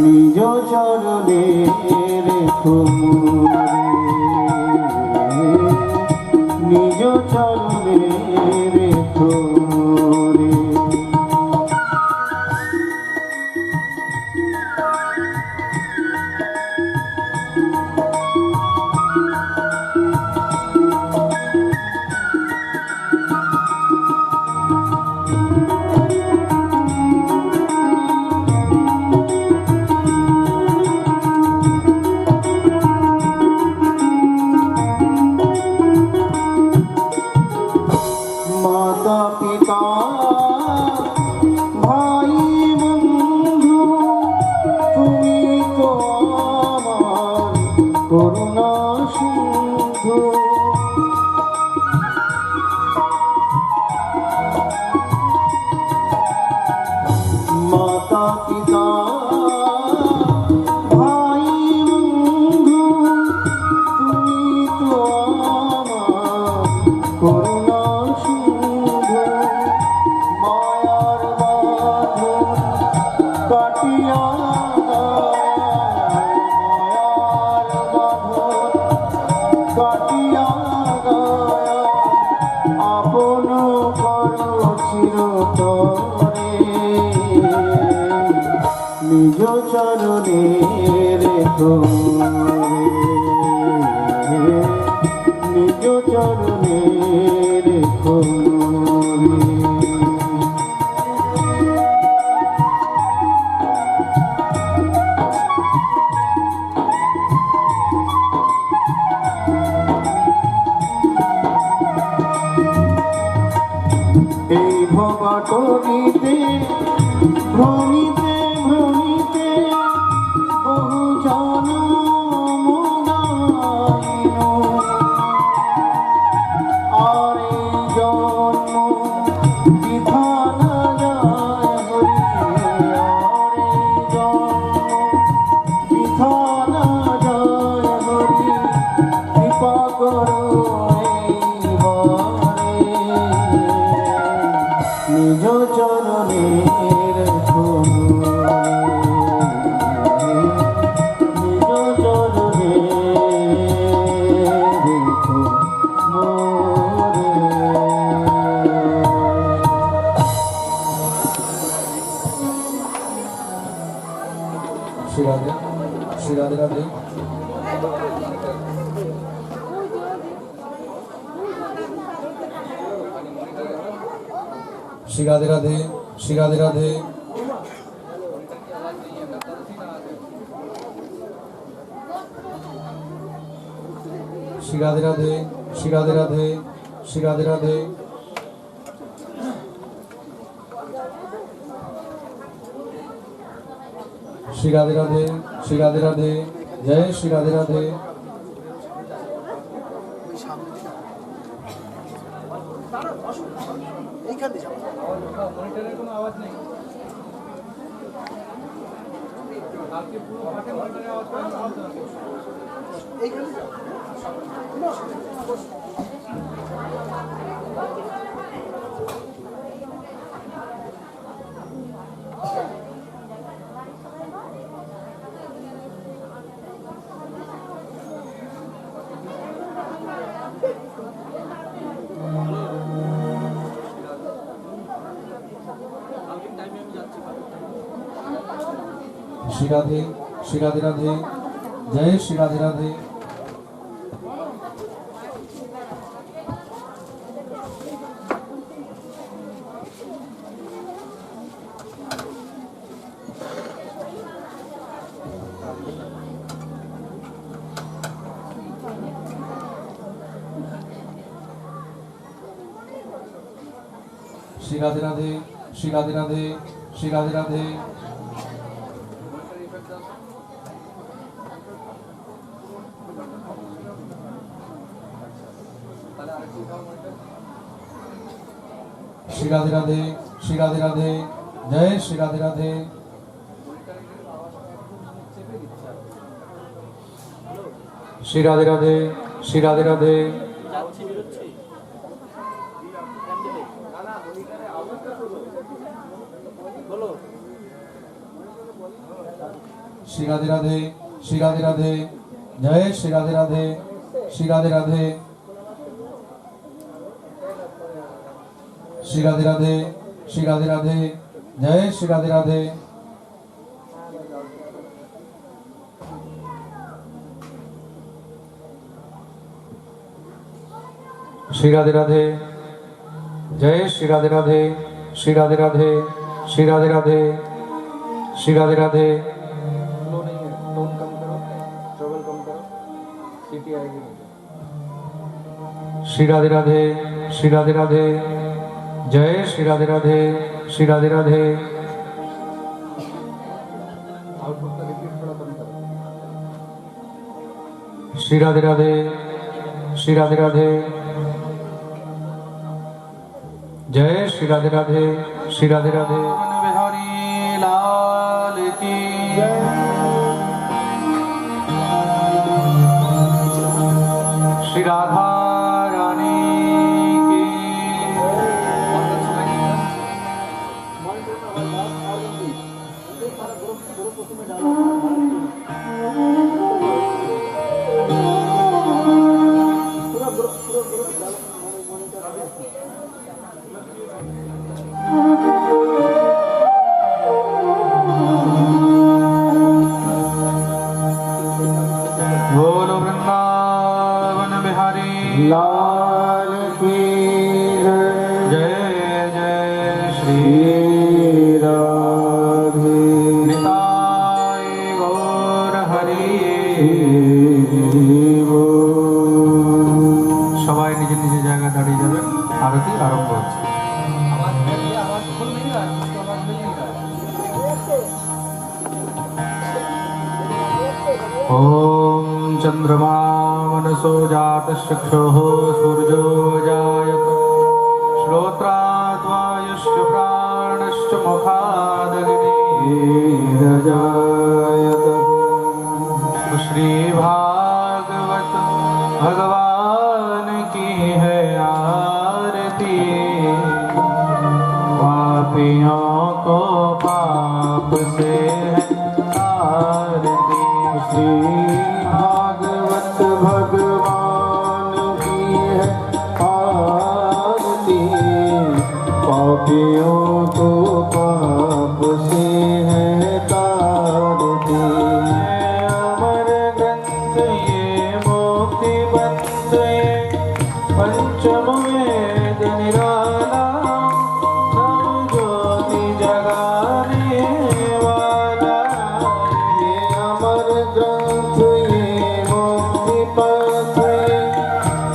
নিজ চরণে রেখো মোরে, নিজ চরণে রেখো মোরে। করুণা সিন্ধু মাতা পিতা ভাই বন্ধু তুমি তো আমার করুণা সিন্ধু মায়ার বাঁধন কাটিয়া কাটিয়া গায়া আপন করো চিরতরে, নিজ চরণে রেখো মোরে, নিজ চরণে রেখো মোরে। এই ভবাটরিতে ভ্রমিতে ভ্রমিতে বহু জনম গাইল, আর এই জন্ম বৃথা না যায় হরি, আর এই জন্ম বৃথা না যায় হরি, কৃপা করো নিজ চরণে রেখো মোরে, নিজ চরণে রেখো মোরে। শ্রী রাধে, শ্রী রাধে রাধে। শ্রী রাধে রাধে, শ্রী রাধে রাধে। শ্রী রাধে রাধে, শ্রী রাধে রাধে, শ্রী রাধে রাধে। শ্রী রাধে রাধে, শ্রী রাধে রাধে, জয় শ্রী রাধে রাধে। কোনো আওয়াজ নেই, কালকে পুরো মাঠে মনিটরের আওয়াজ পাই। श्री राधे राधे जय श्री राधे राधे श्री राधे राधे श्री राधे राधे श्री राधे राधे श्री राधे राधे श्री राधे राधे जय श्री राधे राधे श्री राधे राधे श्री राधे राधे श्री राधे राधे श्री राधे राधे जय श्री राधे राधे श्री राधे राधे श्री राधे राधे श्री राधे राधे जय श्री राधे राधे श्री राधे राधे जय श्री राधे राधे श्री राधे राधे श्री राधे राधे श्री राधे राधे श्री राधे राधे श्री राधे राधे जय श्री राधे राधे श्री राधे राधे श्री राधे राधे श्री राधे राधे जय श्री राधे राधे श्री राधे राधे बिहारी लाल की श्री राधा रानी की बोलो वृंदावन बिहारी लाल की जय जय श्री श्री राधे निताय गौर हरि সবাই নিজের নিজের জায়গায় দাঁড়িয়ে যাবে আরতি আরম্ভ হচ্ছে ओम चंद्रमा मनसो जातश्चक्षुः सूर्यो जायत श्रोत्रात् वायुश्च प्राणश्च मुखादग्निर्जायत श्री भागवत भगवान की है आरती पापियों को पाप से आरती श्री भागवत भगवान की है आरती पापियों को पाप से है तारती अमर ग्रंथ ये मुक्ति बंध ये पंचम वेद निराला नव ज्योति जगाने वाला ये अमर ग्रंथ ये मुक्ति पथ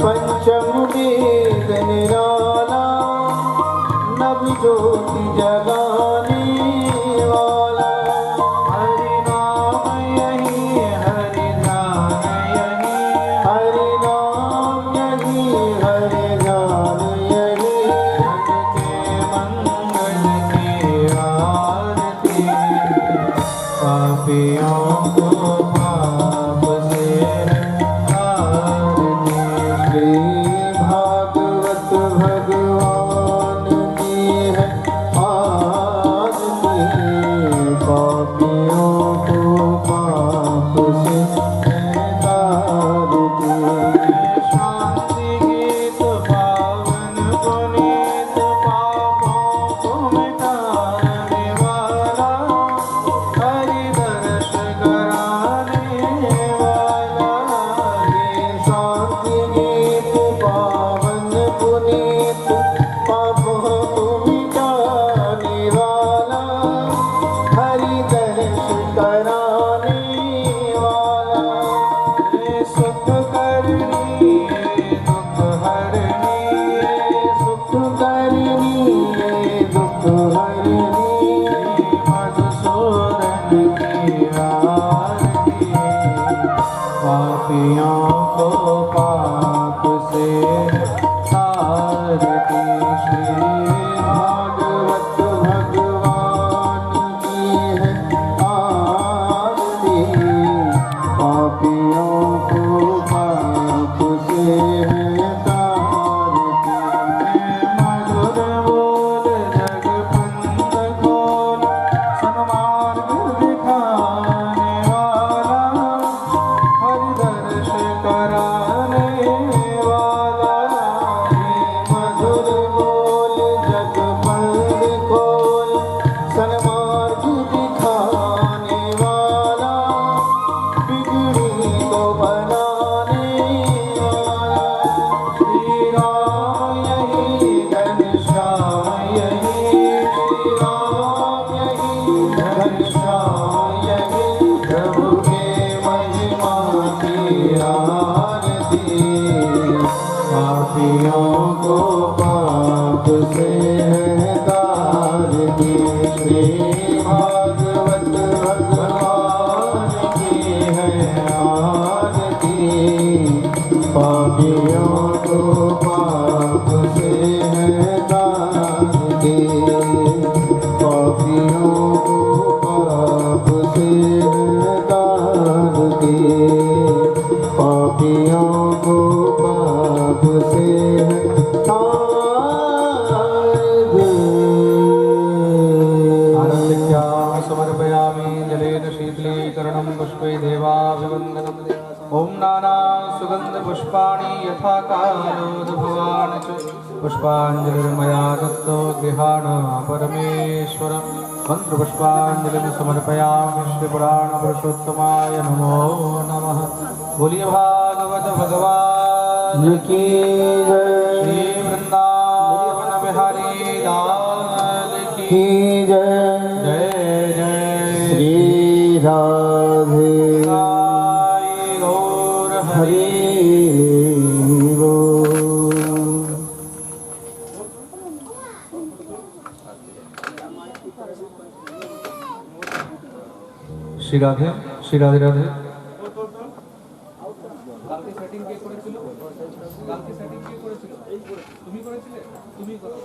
पंचम वेद निराला नव ज्योति जगाने वाला हरि नाम यही हरि ध्यान यही हरि नाम यही हरि ध्यान यही के मंगल की आरती पापियों को पाप से आरती श्री भागवत भगवान की है पुष्पाणि यथा कालोद्भवान् च पुष्पाञ्जलिर्मया दत्तो गृहाण परमेश्वर मन्त्रपुष्पाञ्जलिं समर्पयामि श्रीपुराणपुरुषोत्तमाय नमो नमः। बोलिए भागवत भगवान की जय। श्री वृंदावन बिहारी लाल की जय। जय जय श्री राधे साई गौर हरि শ্রী রাধে শ্রী রাধে রাধে। কালকে সেটিং কে করেছিল? কালকে সেটিং কে করেছিল? তুমি করেছিলে? তুমি করো।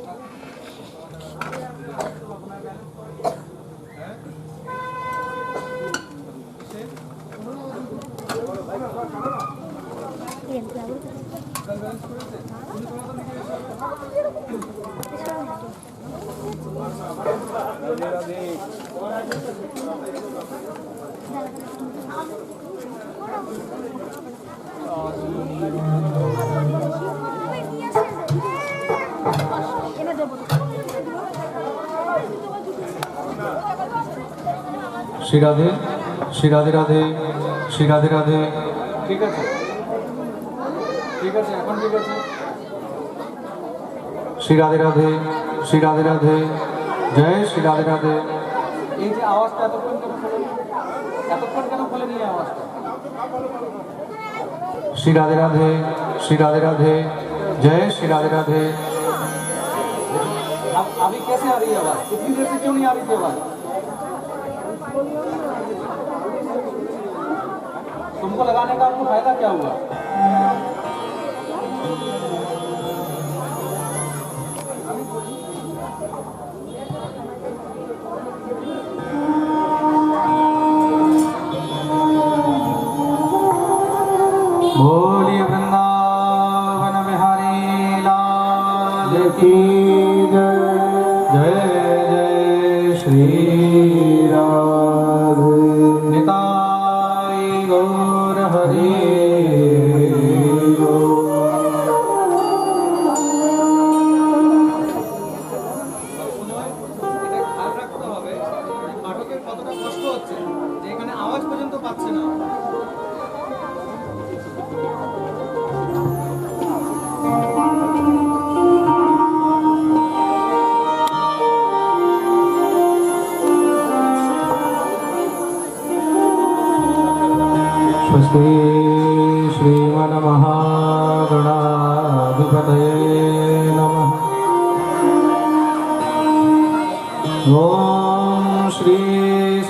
শ্রী রাধে শ্রী রাধে রাধে শ্রী রাধে রাধে। ঠিক আছে ঠিক আছে এখন ঠিক আছে। শ্রী রাধে রাধে শ্রী রাধে রাধে জয় শ্রী রাধে রাধে। এই যে আওয়াজটা এতক্ষণ কেন বলে নিয়ে আওয়াজটা? श्री राधे राधे श्री राधे राधे जय श्री राधे राधे। अब अभी कैसे आ रही है आवाज? इतनी देर से क्यों नहीं आ रही थी आवाज? तुमको लगाने का आपको फायदा क्या हुआ? बोलिए वृंदावन बिहारी लाल की जय। जय जय श्री राधे निताई गौर हरि পাঠকের কতটা কষ্ট হচ্ছে যে এখানে আওয়াজ পর্যন্ত পাচ্ছে না। स्वस्ति श्रीमन्महागणाधिपतये नमः। ओम श्री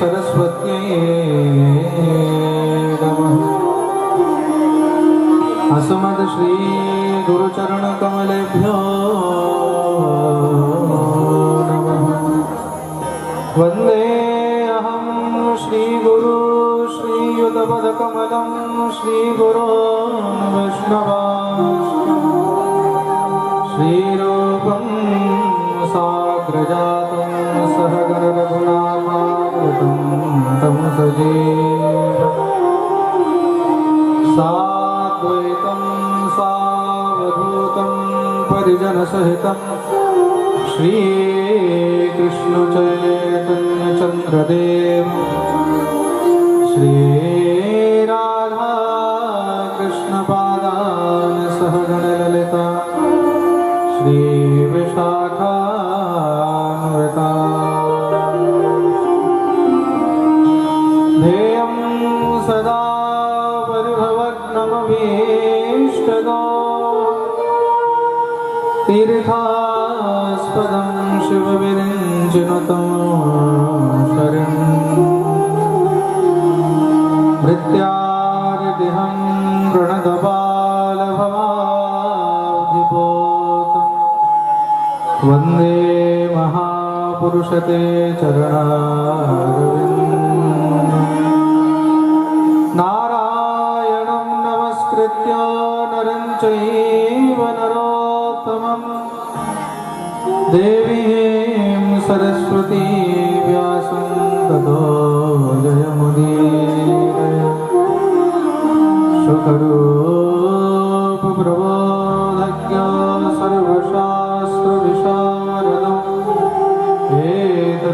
सरस्वत्यै नमः। अस्मद् श्री गुरुचरणकमलेभ्यो नमः। वन्दे अहं श्रीगुरु श्रीयुतपदकमलं श्रीगुरोन् वैष्णवांश्च श्रीरूपं साग्रजातं सहगणरघुनाथामृतं तं सजीव साद्वैतं सावधूतं परिजनसहितं श्रीकृष्णचैतन्यचन्द्रदेव श्री राधा कृष्ण पादान सहगण ललिता श्री विशाखान्विता ध्येयं सदा परिभवग्नमभीष्टदो तीर्थास्पदं शिवविरिञ्चिनुतं शरणं मृत्यादिहं प्रणतबालभवाब्धिपोतं वन्दे महापुरुषते चरणारविन्दं नारायणं नमस्कृत्य नरं चैव नरोत्तमं देवीं सरस्वती व्यासं ततो जयमुदीरये। शुकरो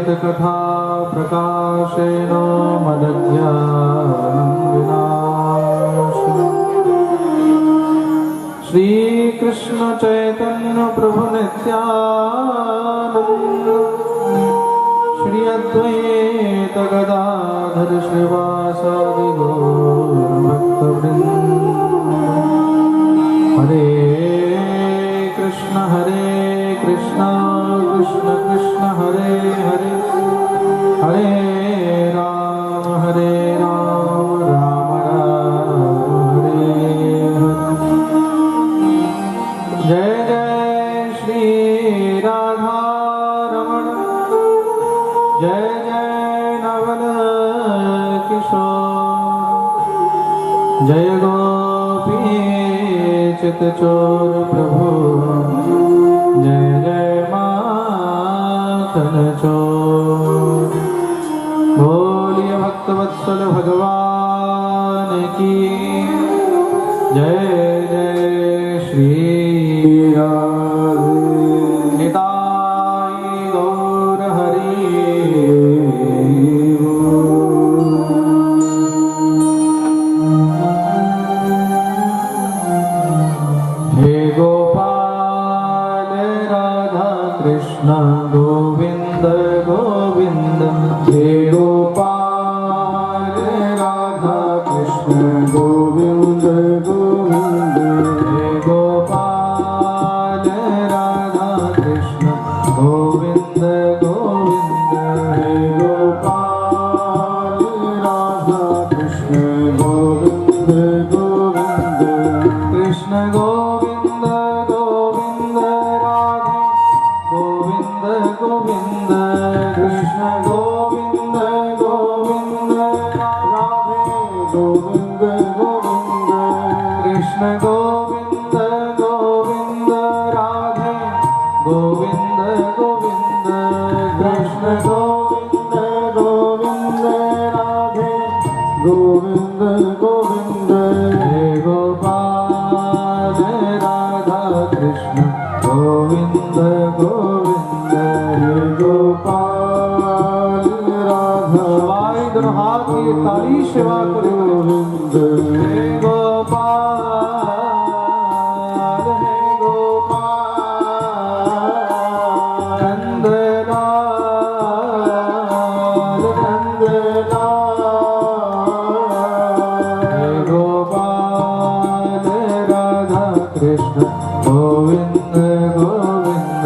श्रीमद्कथा प्रकाशेन मदज्ञानं विनाशनम् श्रीकृष्ण चैतन्य प्रभु नित्यानंद श्री अद्वैत गदाधर श्रीवासादि गौर भक्तवृंद हरे कृष्ण कृष्ण कृष्ण हरे हरे हरे राम राम राम हरे हरे। जय जय श्री राधा रमण जय जय नवल किशोर जय गोपी चितचोर प्रभु जय जय माखन चोर। बोलिए भक्तवत्सल भगवान की जय जय श्री निताई गौर हरि। हे गोपाल राधा कृष्ण गोविंद गोविंद हे गोपाल राधा कृष्ण गोविंद गोविंद हे गोपाल राधा कृष्ण गोविंद गोविंद हे गोपाल राधा कृष्ण गोविंद गोविंद कृष्ण गोविंद गोविंद राधे गोविंद गोविंद कृष्ण गोविंद गोविंद राधे गोविंद गोविंद कृष्ण गोविंद गोविंद राधे गोविंद गोविंद कृष्ण गोविंद गोविंद राधे गोविंद गोविंद हे गोपाल राधा कृष्ण गोविंद गोविंद हे गोपाल राधा वाई दोनों हाथ की ताली सेवा करो गोविंद हे गोपाल नंदलाल हे गोपाल राधा कृष्ण गोविंद गोविंद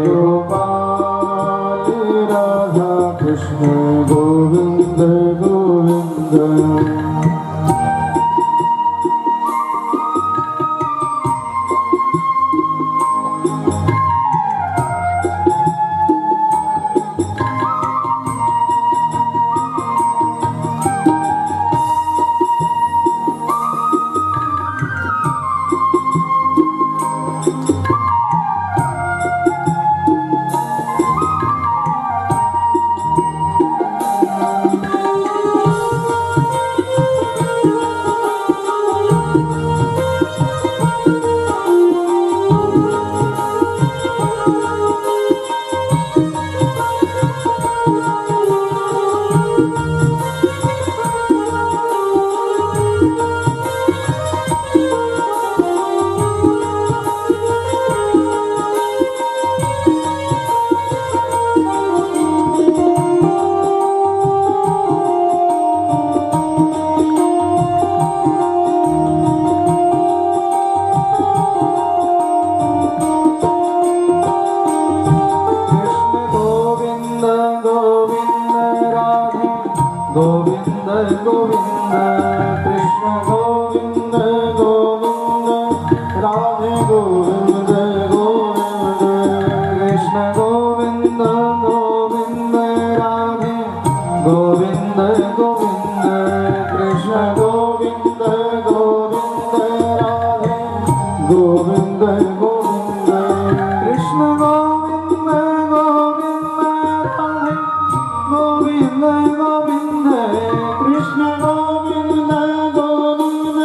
गोपाल राधा कृष्ण गोविंद गोविंद। गोविंद गोविंद कृष्ण गोविंद गोविंद राधे गोविंद गोविंद कृष्ण गोविंद गोविंद राधे गोविंद गोविंद कृष्ण गोविंद गोविंद राधे गोविंद गोविंद कृष्ण गोविंद गोविंद राधे गोविंद गोविंद कृष्ण गोविंद गोविंद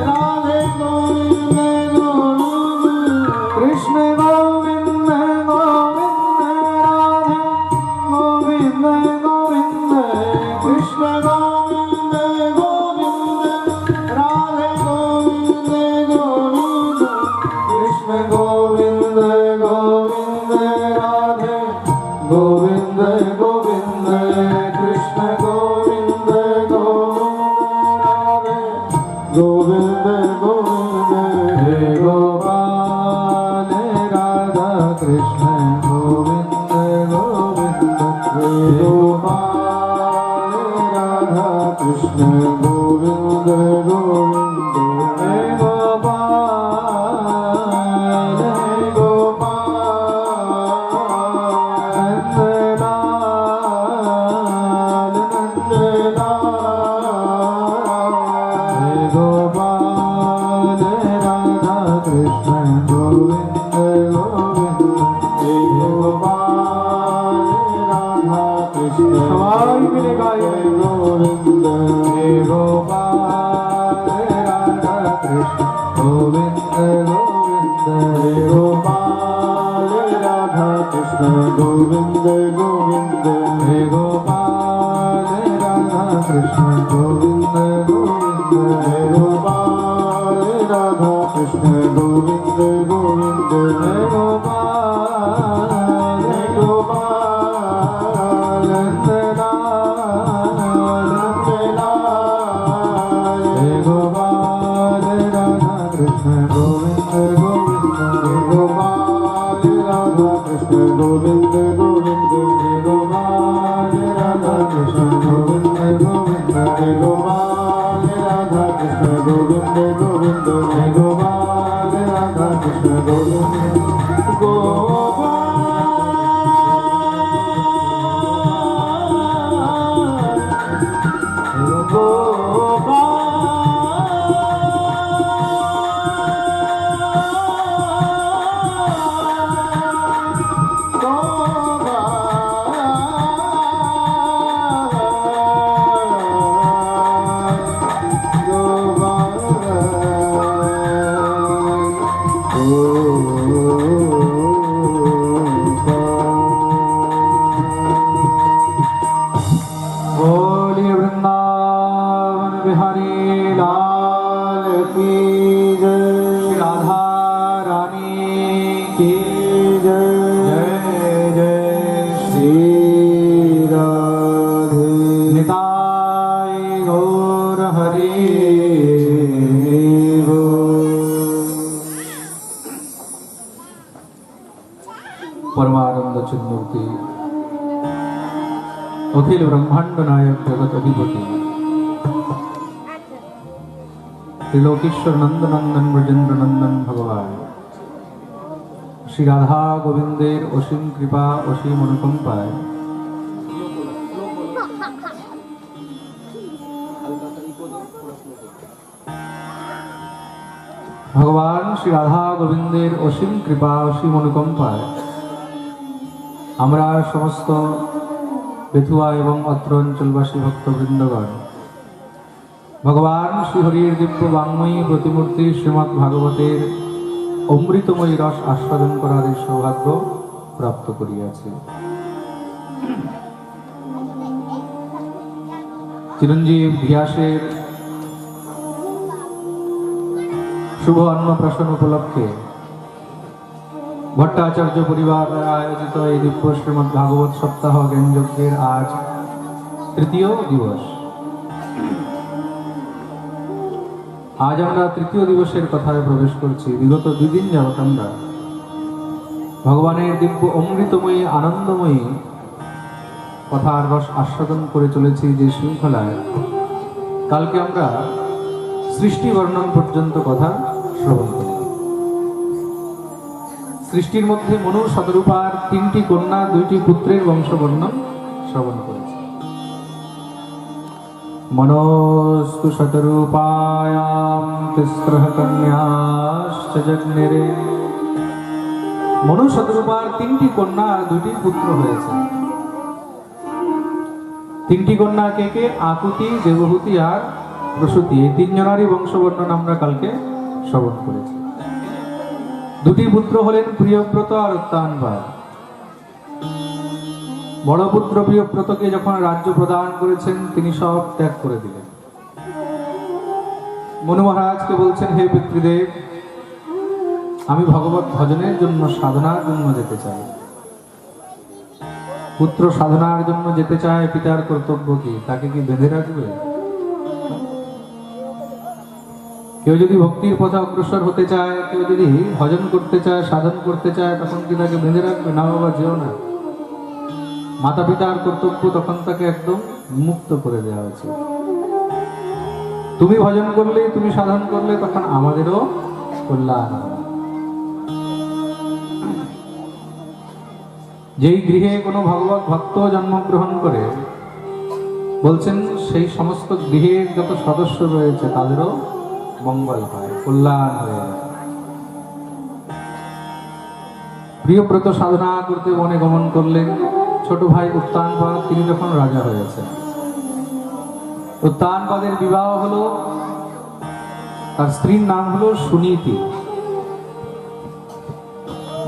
राधे गोविंद गोविंद कृष्ण गोविंद गोविंद कृष्ण गोविंद गोविंद हे गोपाल राधा कृष्ण गोविंद गोविंद हे गोपाल राधा कृष्ण गोविंद गोविंद हे गोपाल हे गोपाल नंदलाल नंदलाल हे गोपाल राधा कृष्ण गोविंद गोविंद हे गोपाल राधा कृष्ण गोविंद गोविंद हे गोपाल राधा कृष्ण गोविंद गोविंद हे गोपाल राधा कृष्ण गोविंद गोविंद हे गोपाल राधा कृष्ण गोविंद बोलिए वृंदावन बिहारी लाल की जय राधा रानी की जय जय श्री राधे निताय गौर हरि परमानंद चिन्मूर्ति अखिल ब्रह्मांड नायक जगत अधिपति त्रिलोकेश्वर नंद नंदन ब्रजेंद्र नंदन भगवान श्री राधा गोविंदेर असीम कृपा असीम अनुकंपाय भगवान श्री राधा गोविंदेर असीम कृपा असीम अनुकंपाय আমরা সমস্ত বেথুয়া এবং অত্র অঞ্চলবাসী ভক্তবৃন্দগণ ভগবান শ্রীহরির দিব্য বাংময়ী প্রতিমূর্তি শ্রীমৎ ভাগবতের অমৃতময়ী রস আস্বাদন করার এই সৌভাগ্য প্রাপ্ত করিয়াছি। চিরঞ্জীব ধিয়াসের শুভ অন্নপ্রাশন উপলক্ষে ভট্টাচার্য পরিবার দ্বারা আয়োজিত এই দিব্য শ্রীমৎ ভাগবত সপ্তাহ জ্ঞানযজ্ঞের আজ তৃতীয় দিবস। আজ আমরা তৃতীয় দিবসের কথায় প্রবেশ করছি। বিগত 2 দিন যাবত আমরা ভগবানের দিব্য অমৃতময়ী আনন্দময়ী কথার রস আস্বাদন করে চলেছি যে শৃঙ্খলায়। কালকে আমরা সৃষ্টি বর্ণন পর্যন্ত কথা শ্রবণ করি। সৃষ্টির মধ্যে মনু শতরূপার 3টি কন্যা 2টি পুত্রের বংশবর্ণন শ্রবণ করেছি। মনস্তু শতরূপায়াম তিস্রঃ কন্যাশ্চ জন্মেরে। মনু শতরূপার 3টি কন্যা আর 2টি পুত্র হয়েছে। 3টি কন্যা কে কে? আকুতি, দেবহূতি আর প্রসূতি। এই 3 জনারই বংশবর্ণন আমরা কালকে শ্রবণ করেছি। 2টি পুত্র হলেন প্রিয়ব্রত আর উত্তানপাদ। বড় পুত্র প্রিয়ব্রতকে যখন রাজ্য প্রদান করেছেন তিনি সব ত্যাগ করে দিলেন। মনু মহারাজকে বলছেন, হে পিতৃদেব, আমি ভগবত ভজনের জন্য সাধনার জন্য যেতে চাই। পুত্র সাধনার জন্য যেতে চায়, পিতার কর্তব্য কি? তাকে কি বেঁধে রাখবে? কেউ যদি ভক্তির পথে অগ্রসর হতে চায়, কেউ যদি ভজন করতে চায়, সাধন করতে চায়, তখন কি তাকে বেঁধে রাখবে? না বাবা, যেও না। মাতা পিতার কর্তব্য তখন তাকে একদম মুক্ত করে দেওয়া উচিত। তুমি ভজন করলে, তুমি সাধন করলে তখন আমাদেরও কল্যাণ। যেই গৃহে কোনো ভগবত ভক্ত জন্মগ্রহণ করে, বলছেন সেই সমস্ত গৃহের যত সদস্য রয়েছে তাদেরও মঙ্গল হয়, কল্যাণ হয়ে। প্রিয়ব্রত সাধনা করতে বনে গমন করলেন। ছোট ভাই উত্তানপাদ, তিনি যখন রাজা হয়েছেন, উত্তানপাদের বিবাহ হলো। তার স্ত্রীর নাম হলো সুনীতি।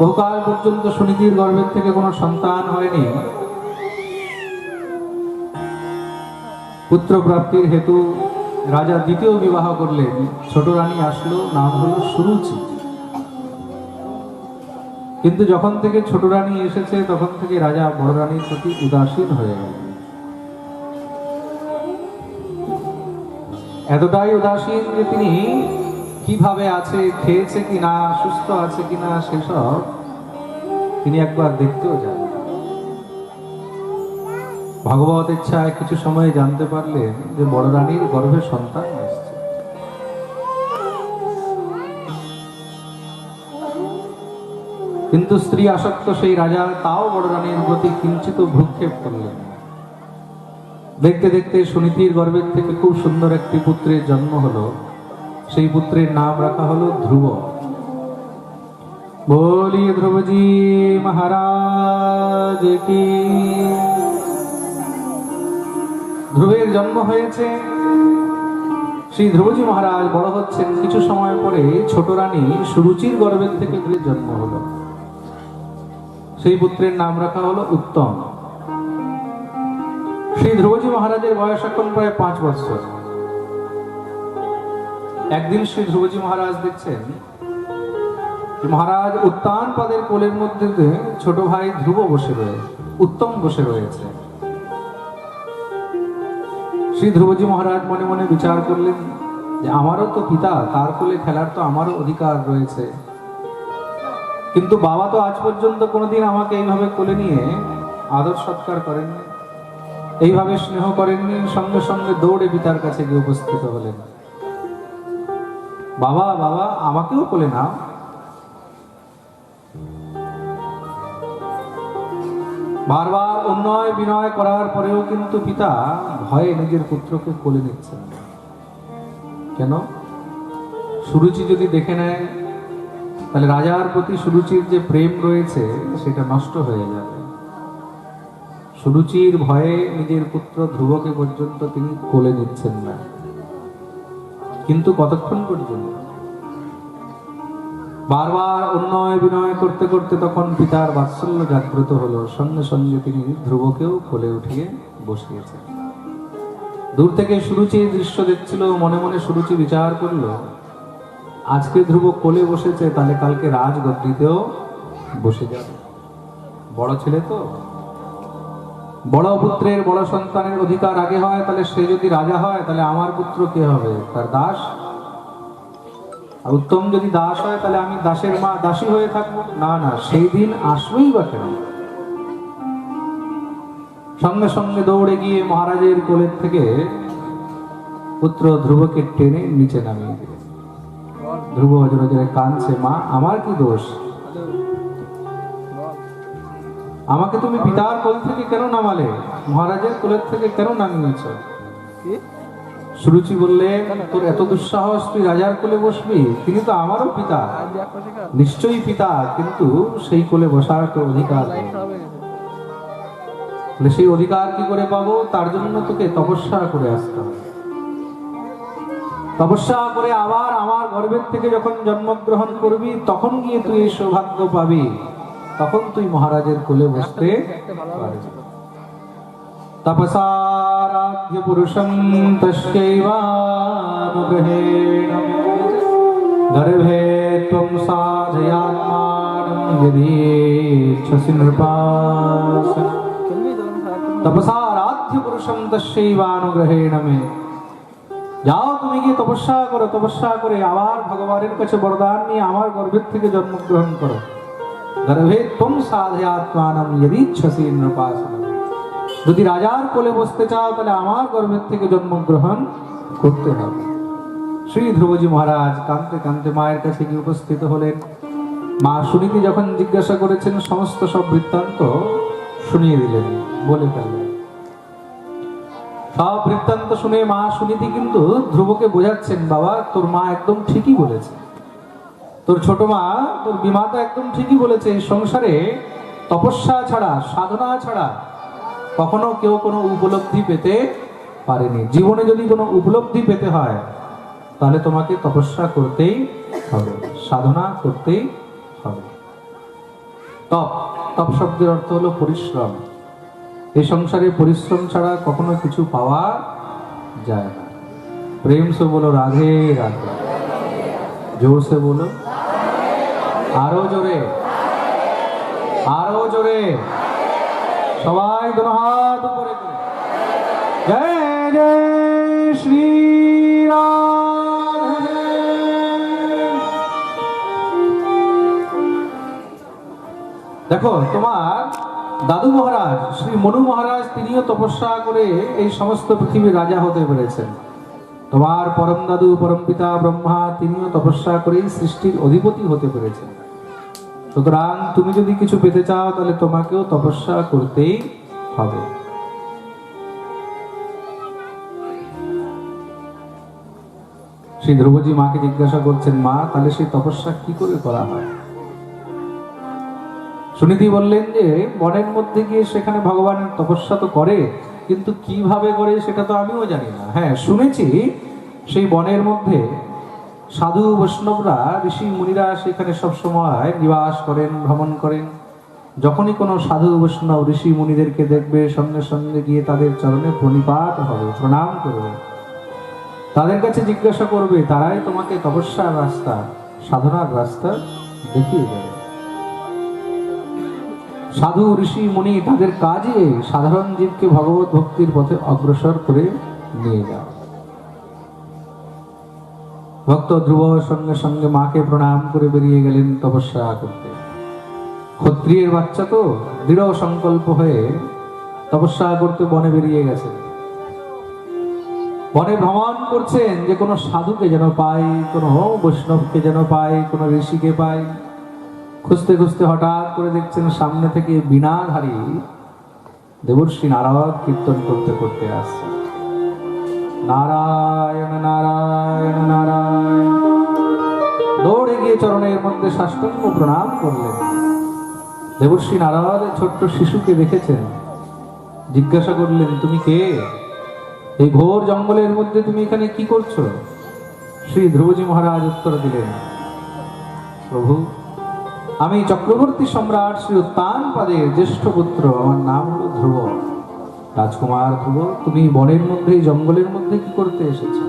বহুকাল পর্যন্ত সুনীতির গর্ভের থেকে কোনো সন্তান হয়নি। পুত্র প্রাপ্তির হেতু রাজা দ্বিতীয় বিবাহ করলেন। ছোট রানী আসলো, নাম হলো সুরুচি। কিন্তু যখন থেকে ছোট রানী এসেছে তখন থেকে রাজা বড় রানীর প্রতি উদাসীন হয়ে গেল। এতটাই উদাসীন যে তিনি কিভাবে আছে, খেয়েছে কিনা, সুস্থ আছে কিনা সেসব তিনি একবার দেখতেও যান। ভগবত ইচ্ছায় কিছু সময় জানতে পারলেন যে বড় রানীর গর্ভে সন্তান আসছে। কিন্তু স্ত্রী আসক্ত সেই রাজা তাও বড় রানীর প্রতি কিঞ্চিত ভ্রুক্ষেপ করলেন। দেখতে দেখতে সুনীতির গর্ভের থেকে খুব সুন্দর একটি পুত্রের জন্ম হলো। সেই পুত্রের নাম রাখা হলো ধ্রুব। বলি ধ্রুবজি মহারাজ কি। ধ্রুবের জন্ম হয়েছে। শ্রী ধ্রুবজি মহারাজ বড় হচ্ছেন। কিছু সময় পরে ছোট রানী সুরুচির গর্ভের থেকে জন্ম হলো। সেই পুত্রের নাম রাখা হলো উত্তম। শ্রী ধ্রুবজি মহারাজের বয়স এখন প্রায় 5 বছর। একদিন শ্রী ধ্রুবজি মহারাজ দেখছেন মহারাজ উত্তান পদের কোলের মধ্যে ছোট ভাই ধ্রুব বসে রয়েছে, উত্তম বসে রয়েছে। শ্রী ধ্রুবজি মহারাজ মনে মনে বিচার করলেন যে আমারও তো পিতা, তার কোলে খেলার তো আমারও অধিকার রয়েছে। কিন্তু বাবা তো আজ পর্যন্ত কোনোদিন আমাকে এইভাবে কোলে নিয়ে আদর সৎকার করেননি, এইভাবে স্নেহ করেননি। সঙ্গে সঙ্গে দৌড়ে পিতার কাছে গিয়ে উপস্থিত হলেন। বাবা বাবা আমাকেও কোলে নাও। বারবার উন্নয় বিনয় করার পরেও কিন্তু পিতা ভয়ে নিজের পুত্রকে কোলে নিচ্ছেন। কেন? সুরুচি যদি দেখে নেয় তাহলে রাজার প্রতি সুরুচির যে প্রেম রয়েছে সেটা নষ্ট হয়ে যাবে। সুরুচির ভয়ে নিজের পুত্র ধ্রুবকে পর্যন্ত তিনি কোলে নিচ্ছেন না। কিন্তু কতক্ষণ পর্যন্ত? বারবার উন্নয় বিনয় করতে করতে তখন পিতার বাৎসল্য জাগ্রত হলো। সঙ্গে সঙ্গে তিনি ধ্রুবকেও কোলে উঠিয়ে বসিয়েছেন। দূর থেকে সুরুচির দৃশ্য দেখছিল। মনে মনে সুরুচি বিচার করলো, আজকে ধ্রুব কোলে বসেছে, তাহলে কালকে রাজগদ্দিতেও বসে যাবে। বড় ছেলে তো, বড় পুত্রের বড় সন্তানের অধিকার আগে হয়, তাহলে সে যদি রাজা হয় তাহলে আমার পুত্র কে হবে? তার দাস। আর উত্তম যদি দাস হয় তাহলে আমি দাসের মা দাসী হয়ে থাকবো? না না, সেই দিন আসবেই বা কেন? সঙ্গে সঙ্গে দৌড়ে গিয়ে মহারাজের কোলের থেকে পুত্র ধ্রুবকে টেনে নিচে নামিয়ে দিল। ধ্রুব জোরে জোরে কাঁদছে, মা আমার কি দোষ? আমাকে তুমি পিতার কোল থেকে কেন নামালে? মহারাজের কোলের থেকে কেন নামিয়েছ? সুরুচি বললে, তোর এত দুঃসাহস, তুই রাজার কোলে বসবি? তিনি তো আমারও পিতা। নিশ্চয়ই পিতা, কিন্তু সেই কোলে বসার তো অধিকার নেই। সেই অধিকার কি করে পাবো? তার জন্য তোকে তপস্যা করে আসতে হবে। তপস্যা করে আবার আমার গর্ভের থেকে যখন জন্মগ্রহণ করবি তখন গিয়ে তুই এই সৌভাগ্য পাবি, তখন তুই মহারাজের কোলে বসতে পারবি। তপসারাধ্য পুরুষং তস্যৈবানুগ্রহেণ গর্ভে ত্বং সাধয়াত্মানং যদিচ্ছসি নৃপাস। তপসারাধ্য পুরুষং তস্যৈবানুগ্রহেণ মে। যাও তুমি গিয়ে তপস্যা করো, তপস্যা করে আবার ভগবানের কাছে বরদান নিয়ে আমার গর্ভের থেকে জন্মগ্রহণ করো। গর্ভে ত্বং সাধয়াত্মানং যদিচ্ছসি নৃপাস। যদি রাজার কোলে বসতে চাও তাহলে আমার গর্ভের থেকে জন্মগ্রহণ করতে হবে। শ্রী ধ্রুবজি মহারাজ কাঁদতে কাঁদতে মায়ের কাছে গিয়ে উপস্থিত হলেন। মা সুনীতি যখন জিজ্ঞাসা করেছেন সমস্ত সব বৃত্তান্ত শুনিয়ে দিলেন, বলে ফেললেন। সব বৃত্তান্ত শুনে মা সুনীতি কিন্তু ধ্রুবকে বোঝাচ্ছেন, বাবা তোর মা একদম ঠিকই বলেছে, তোর ছোট মা তোর বিমাতা একদম ঠিকই বলেছে। এই সংসারে তপস্যা ছাড়া, সাধনা ছাড়া কখনো কেউ কোনো উপলব্ধি পেতে পারেনি। জীবনে যদি কোনো উপলব্ধি পেতে হয় তাহলে তোমাকে তপস্যা করতেই হবে, সাধনা করতেই হবে। তপ, তপ শব্দের অর্থ হলো পরিশ্রম। এই সংসারে পরিশ্রম ছাড়া কখনো কিছু পাওয়া যায় না। প্রেম সে বলো রাধে রাধে, জোর সে বলো, আরো জোরে, আরো জোরে, সবাই দোনো হাত উপরে করে জয় জয় শ্রী রাধে। দেখো, তোমার দাদু মহারাজ শ্রী মনু মহারাজ তিনিও তপস্যা করে এই সমস্ত পৃথিবীর রাজা হতে পেরেছেন। তোমার পরম দাদু পরম পিতা ব্রহ্মা তিনিও তপস্যা করে সৃষ্টির অধিপতি হতে পেরেছেন। সুতরাং তুমি যদি কিছু পেতে চাও তাহলে তোমাকেও তপস্যা করতেই হবে। শ্রী ধ্রুবজি মাকে জিজ্ঞাসা করছেন, মা তাহলে সেই তপস্যা কি করে করা হয়? সুনীতি বললেন যে বনের মধ্যে গিয়ে সেখানে ভগবানের তপস্যা তো করে, কিন্তু কিভাবে করে সেটা তো আমিও জানি না। হ্যাঁ, শুনেছি সেই বনের মধ্যে সাধু বৈষ্ণবরা ঋষি মুনিরা সেখানে সব সময় নিবাস করেন, ভ্রমণ করেন। যখনই কোনো সাধু বৈষ্ণব ঋষি মুনিদেরকে দেখবে সঙ্গে সঙ্গে গিয়ে তাদের চরণে প্রণিপাত হবে, প্রণাম করবে, তাদের কাছে জিজ্ঞাসা করবে, তারাই তোমাকে তপস্যার রাস্তা, সাধনার রাস্তা দেখিয়ে দেবে। সাধু ঋষি মুনি তাদের কাজে সাধারণ জীবকে ভগবত ভক্তির পথে অগ্রসর করে নিয়ে যাও। ভক্ত ধ্রুব সঙ্গে সঙ্গে মাকে প্রণাম করে বেরিয়ে গেলেন তপস্যা করতে। ক্ষত্রিয়ের বাচ্চা তো দৃঢ় সংকল্প হয়ে তপস্যা করতে বনে বেরিয়ে গেছেন। বনে ভ্রমণ করছেন যে কোনো সাধুকে যেন পাই, কোনো বৈষ্ণবকে যেন পাই, কোনো ঋষিকে পাই। খুঁজতে খুঁজতে হঠাৎ করে দেখছেন সামনে থেকে বীণাধারী দেবর্ষি নারদ কীর্তন করতে করতে আসছে, নারায়ণ নারায়ণ নারায়ণ। দৌড়ে গিয়ে চরণের মধ্যে সাষ্টাঙ্গ প্রণাম করলেন। দেবর্ষি নারদ ছোট্ট শিশুকে দেখেছেন, জিজ্ঞাসা করলেন, তুমি কে? এই ঘোর জঙ্গলের মধ্যে তুমি এখানে কি করছো? শ্রী ধ্রুবজি মহারাজ উত্তর দিলেন, প্রভু আমি চক্রবর্তী সম্রাট শ্রী উত্তানপাদের জ্যেষ্ঠ পুত্র, আমার নাম হলো ধ্রুব। রাজকুমার ধ্রুব, তুমি বনের মধ্যে জঙ্গলের মধ্যে কি করতে এসেছো?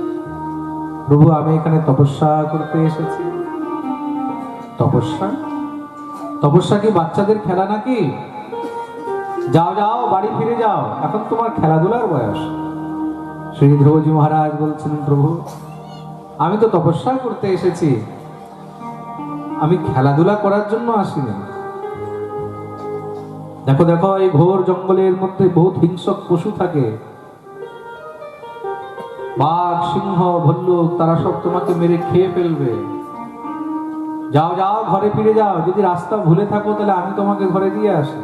প্রভু আমি এখানে তপস্যা করতে এসেছি। তপস্যা? তপস্যা কি বাচ্চাদের খেলা নাকি? যাও যাও, বাড়ি ফিরে যাও, এখন তোমার খেলাধুলার বয়স। শ্রী ধ্রুবজি মহারাজ বলছেন, প্রভু আমি তো তপস্যা করতে এসেছি, আমি খেলাধুলা করার জন্য আসিনি। দেখো দেখো, এই ঘোর জঙ্গলের মধ্যে বহুত হিংস্র পশু থাকে, বাঘ সিংহ ভল্লুক, তারা সব তোমাকে মেরে খেয়ে ফেলবে। যাও যাও, ঘরে ফিরে যাও, যদি রাস্তা ভুলে থাকো তাহলে আমি তোমাকে ঘরে দিয়ে আসি।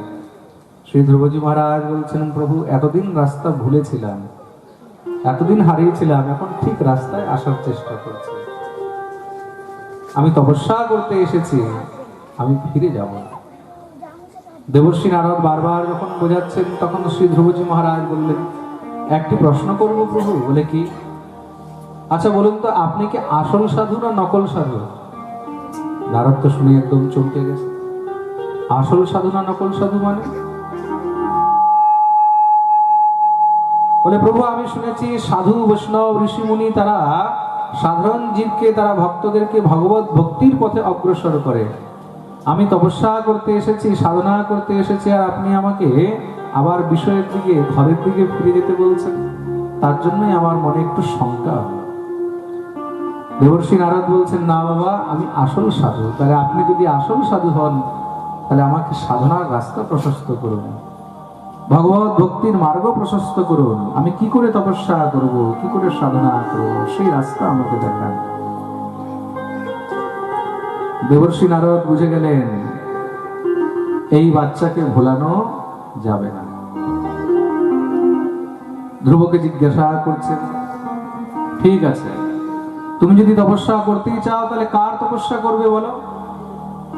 শ্রী ধ্রুবজি মহারাজ বলছেন, প্রভু এতদিন রাস্তা ভুলেছিলাম, এতদিন হারিয়েছিলাম, এখন ঠিক রাস্তায় আসার চেষ্টা করছি। আমি তপস্যা করতে এসেছি, আমি ফিরে যাব না। দেবর্ষি নারদ বারবার যখন বোঝাচ্ছেন, তখন শ্রী ধ্রুবজি মহারাজ বললেন, একটি প্রশ্ন করব প্রভু। বলে কি? আচ্ছা বলুন তো, আপনি কি আসল সাধু না নকল সাধু? নারদ তো শুনে একদম চমকে গেছে। আসল সাধু না নকল সাধু মানে? বলে, প্রভু আমি শুনেছি সাধু বৈষ্ণব ঋষি মুনি তারা সাধারণ জীবকে, তারা ভক্তদেরকে ভগবত ভক্তির পথে অগ্রসর করে। আমি তপস্যা করতে এসেছি, সাধনা করতে এসেছি, আর আপনি আমাকে আবার বিষয়ের দিকে, ঘরের দিকে ফিরে যেতে বলছেন। তার জন্যই আমার মনে একটু শঙ্কা হলো। দেবর্ষি নারদ বলছেন, না বাবা, আমি আসল সাধু। তাহলে আপনি যদি আসল সাধু হন তাহলে আমাকে সাধনার রাস্তা প্রশস্ত করুন, ভগবত ভক্তির মার্গ প্রশস্ত করুন। আমি কি করে তপস্যা করব, কি করে সাধনা করব, সেই রাস্তা আমাকে দেখান। দেবর্ষি নারদ বুঝে গেলেন এই বাচ্চাকে ভোলানো যাবে না। ধ্রুবকে জিজ্ঞাসা করছেন, ঠিক আছে, তুমি যদি তপস্যা করতেই চাও তাহলে কার তপস্যা করবে বলো?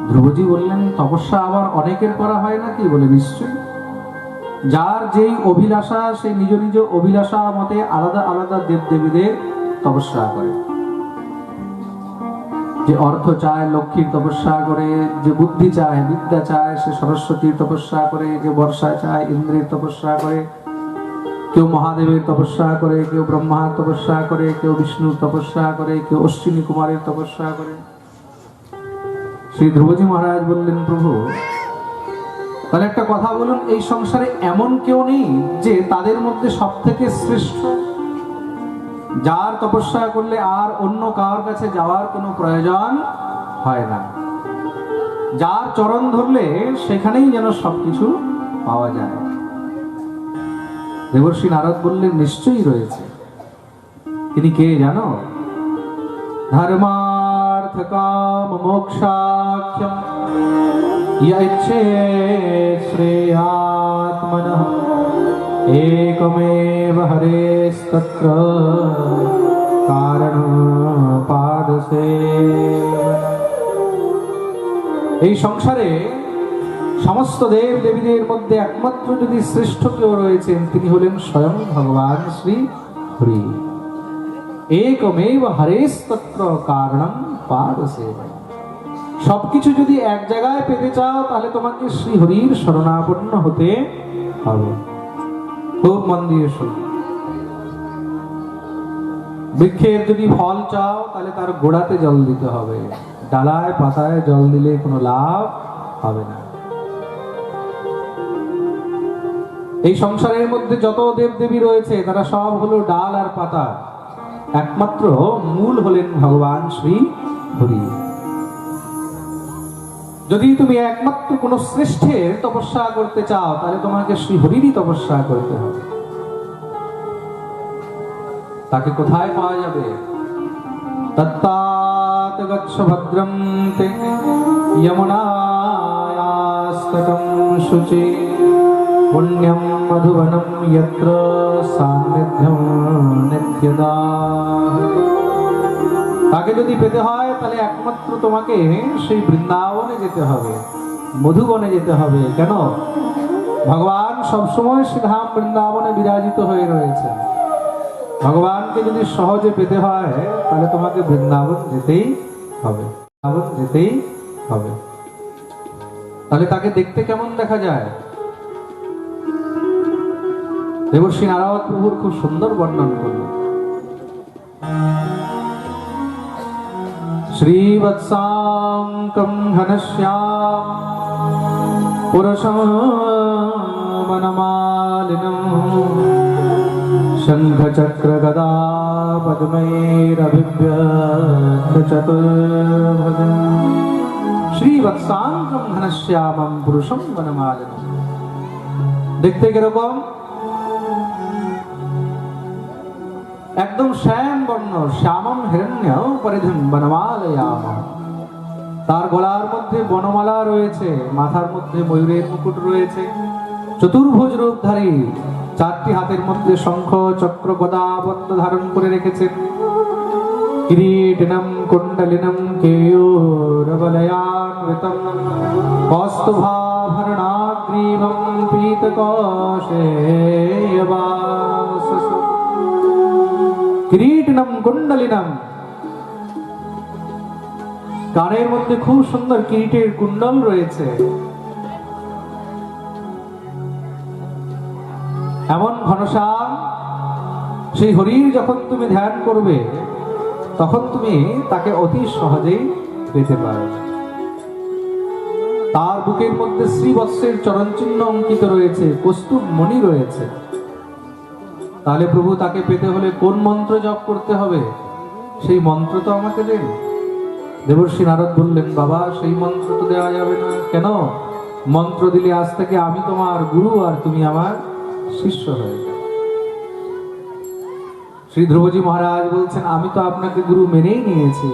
ধ্রুবজি বললেন, তপস্যা আবার অনেকের করা হয় নাকি? বলে, নিশ্চয়ই। যার যেই অভিলাষা, সেই নিজ নিজ অভিলাষা মতে আলাদা আলাদা দেব দেবীদের তপস্যা করে। যে অর্থ চায় লক্ষ্মীর তপস্যা করে, যে বুদ্ধি চায় বিদ্যা চায় সে সরস্বতীর তপস্যা করে, যে বর্ষা চায় ইন্দ্রের তপস্যা করে, কেউ মহাদেবের তপস্যা করে, কেউ ব্রহ্মার তপস্যা করে, কেউ বিষ্ণুর তপস্যা করে, কেউ অশ্বিনী কুমারের তপস্যা করে। শ্রী ধ্রুবজি মহারাজ বললেন, প্রভু তাহলে একটা কথা বলুন, এই সংসারে এমন কেউ নেই যে তাদের মধ্যে সব থেকে শ্রেষ্ঠ, যার তপস্যা করলে আর অন্য কারোর কাছে যাওয়ার কোনো প্রয়োজন হয় না, যার চরণ ধরলে সেখানেই যেন সবকিছু পাওয়া যায়? দেবর্ষি নারদ বললেন, নিশ্চয়ই রয়েছে। তিনি কে জানো? ধর্মার্থ কাম মোক্ষাখ্যম ইচ্ছে শ্রেয়াত্মনঃ একমেব হরেস্তত্র কারণোপাদসেবনঃ। এই সংসারে সমস্ত দেব দেবীদের মধ্যে একমাত্র যদি শ্রেষ্ঠ কেউ রয়েছেন তিনি হলেন স্বয়ং ভগবান শ্রী হরি। একমেব হরেস্তত্র কারণম পাদসেবনঃ। সবকিছু যদি এক জায়গায় পেতে চাও তাহলে তোমাকে শ্রী হরির শরণাপন্ন হতে হবে। খুব মন দিয়ে শোনো। বৃক্ষের যদি ফল চাও তাহলে তার গোড়াতে জল দিতে হবে, ডালায় পাতায় জল দিলে কোনো লাভ হবে না। এই সংসারের মধ্যে যত দেব দেবী রয়েছে তারা সব হলো ডাল আর পাতা, একমাত্র মূল হলেন ভগবান শ্রী হরি। যদি তুমি একমাত্র কোন শ্রেষ্ঠের তপস্যা করতে চাও তাহলে তোমাকে শ্রী হরিরই তপস্যা করতে হবে। তাকে কোথায় পাওয়া যাবে? তত্তাৎ গচ্ছ ভদ্রম তে যমুনায়াস্তটম শুচি পুণ্যম মধুবনম যত্র সান্নিধ্যম নিত্যদা। তাকে যদি পেতে হয় তাহলে একমাত্র তোমাকে সেই বৃন্দাবনে যেতে হবে, মধুবনে যেতে হবে। কেন? ভগবান সবসময় শ্রীধাম বৃন্দাবনে বিরাজিত হয়ে রয়েছে। ভগবানকে যদি সহজে পেতে হয় তাহলে তোমাকে বৃন্দাবন যেতেই হবে, বৃন্দাবন যেতেই হবে। তাহলে তাকে দেখতে কেমন দেখা যায়? দেবর্ষি নারদ প্রভুর খুব সুন্দর বর্ণন করলেন। শ্রীবৎসাঙ্কং ঘনশ্যাম পুরুষং বনমালিনং শঙ্খচক্র গদা পদ্মৈরভিভ্যস্ত চতুর্ভুজং। শ্রীবৎসাঙ্কং ঘনশ্যামং পুরুষং বনমালিনং। দেখতে কিরকম? একদম শ্যাম বর্ণ, শ্যামম হিরণ্য পরিধিম বনমালয়ামঃ। তার গলার মধ্যে বনমালা রয়েছে, মাথার মধ্যে ময়ূরের মুকুট রয়েছে, চতুর্ভুজ রূপধারী, চারটি হাতের মধ্যে শঙ্খ চক্র গদা পদ্ম ধারণ করে রেখেছেন। কিরীটিনম কুণ্ডলিনম কেಯೂরবলয়ান্বিতম কৌস্তুভাভরণাগ্রীবম পীতকৌশেয়বাসসু। কিরীটিনম কুণ্ডলিনম, কানের মধ্যে খুব সুন্দর কিরীটের কুণ্ডল রয়েছে। এমন ঘনশ্যাম, সেই হরির যখন তুমি ধ্যান করবে তখন তুমি তাকে অতি সহজেই পেতে পারবে। তার বুকের মধ্যে শ্রীবৎসের চরণচিহ্ন অঙ্কিত রয়েছে, কস্তুভ মণি রয়েছে। তাহলে প্রভু তাকে পেতে হলে কোন মন্ত্র জপ করতে হবে? সেই মন্ত্র তো আমাকে দেন। দেবর্ষি নারদ বললেন, বাবা সেই মন্ত্র তো দেওয়া যাবে না। কেন? মন্ত্র দিলে আজ থেকে আমি তোমার গুরু আর তুমি আমার শিষ্য হয়ে যাবে। শ্রী ধ্রুবজি মহারাজ বলছেন, আমি তো আপনাকে গুরু মেনেই নিয়েছি,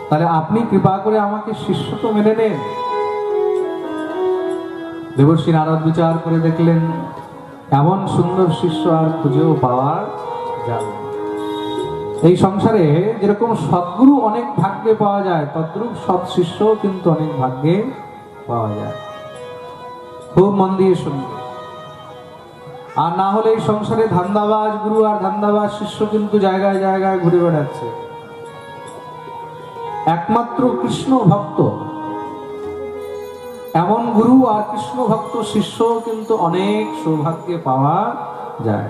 তাহলে আপনি কৃপা করে আমাকে শিষ্য তো মেনে নেন। দেবর্ষি নারদ বিচার করে দেখলেন এমন সুন্দর শিষ্য আর খুঁজেও পাওয়া যাবে। এই সংসারে যেরকম সদ্গুরু অনেক ভাগ্যে পাওয়া যায়, তদ্রূপ সৎ শিষ্য কিন্তু অনেক ভাগ্যে পাওয়া যায়। খুব মন দিয়ে শুনবে। আর না হলে এই সংসারে ধান্দাবাজ গুরু আর ধান্দাবাজ শিষ্য কিন্তু জায়গায় জায়গায় ঘুরে বেড়াচ্ছে। একমাত্র কৃষ্ণ ভক্ত। এমন গুরু আর কৃষ্ণ ভক্ত শিষ্য কিন্তু অনেক সৌভাগ্যে পাওয়া যায়।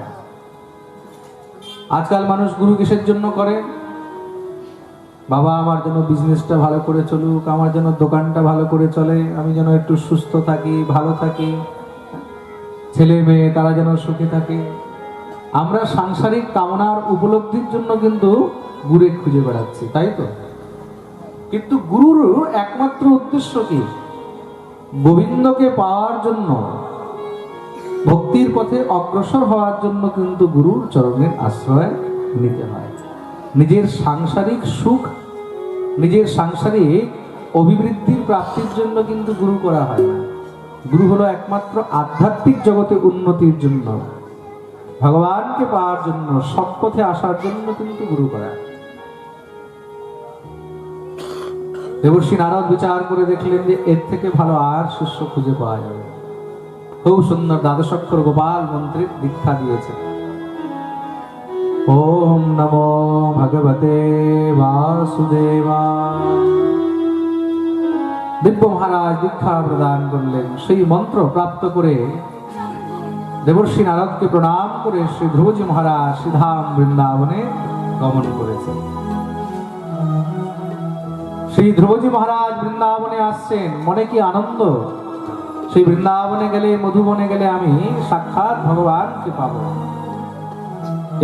আজকাল মানুষ গুরু কিসের জন্য করে? বাবা আমার যেন বিজনেসটা ভালো করে চলুক, আমার যেন দোকানটা ভালো করে চলে, আমি যেন একটু সুস্থ থাকি, ভালো থাকি, ছেলে মেয়ে তারা যেন সুখে থাকে। আমরা সাংসারিক কামনার উপলব্ধির জন্য কিন্তু গুরু খুঁজে বেড়াচ্ছি, তাই তো? কিন্তু গুরুর একমাত্র উদ্দেশ্য কি? গোবিন্দকে পাওয়ার জন্য, ভক্তির পথে অগ্রসর হওয়ার জন্য কিন্তু গুরুর চরণের আশ্রয় নিতে হয়। নিজের সাংসারিক সুখ, নিজের সাংসারিক অভিবৃদ্ধির প্রাপ্তির জন্য কিন্তু গুরু করা হয় না। গুরু হলো একমাত্র আধ্যাত্মিক জগতে উন্নতির জন্য, ভগবানকে পাওয়ার জন্য, সৎপথে আসার জন্য কিন্তু গুরু করা। দেবর্ষি নারদ বিচার করে দেখলেন যে এর থেকে ভালো আর শিষ্য খুঁজে পাওয়া যাবে। খুব সুন্দর দ্বাদশাক্ষর গোপাল মন্ত্রের দীক্ষা দিয়েছে। ওম নমো ভগবতে বাসুদেবায়। দিব্য মহারাজ দীক্ষা প্রদান করলেন। সেই মন্ত্র প্রাপ্ত করে দেবর্ষি নারদকে প্রণাম করে শ্রী ধ্রুবজি মহারাজ শ্রীধাম বৃন্দাবনে গমন করেছেন। শ্রী ধ্রুবজি মহারাজ বৃন্দাবনে আসছেন, মনে কি আনন্দ! সেই বৃন্দাবনে গেলে, মধুবনে গেলে আমি সাক্ষাৎ ভগবানকে পাব।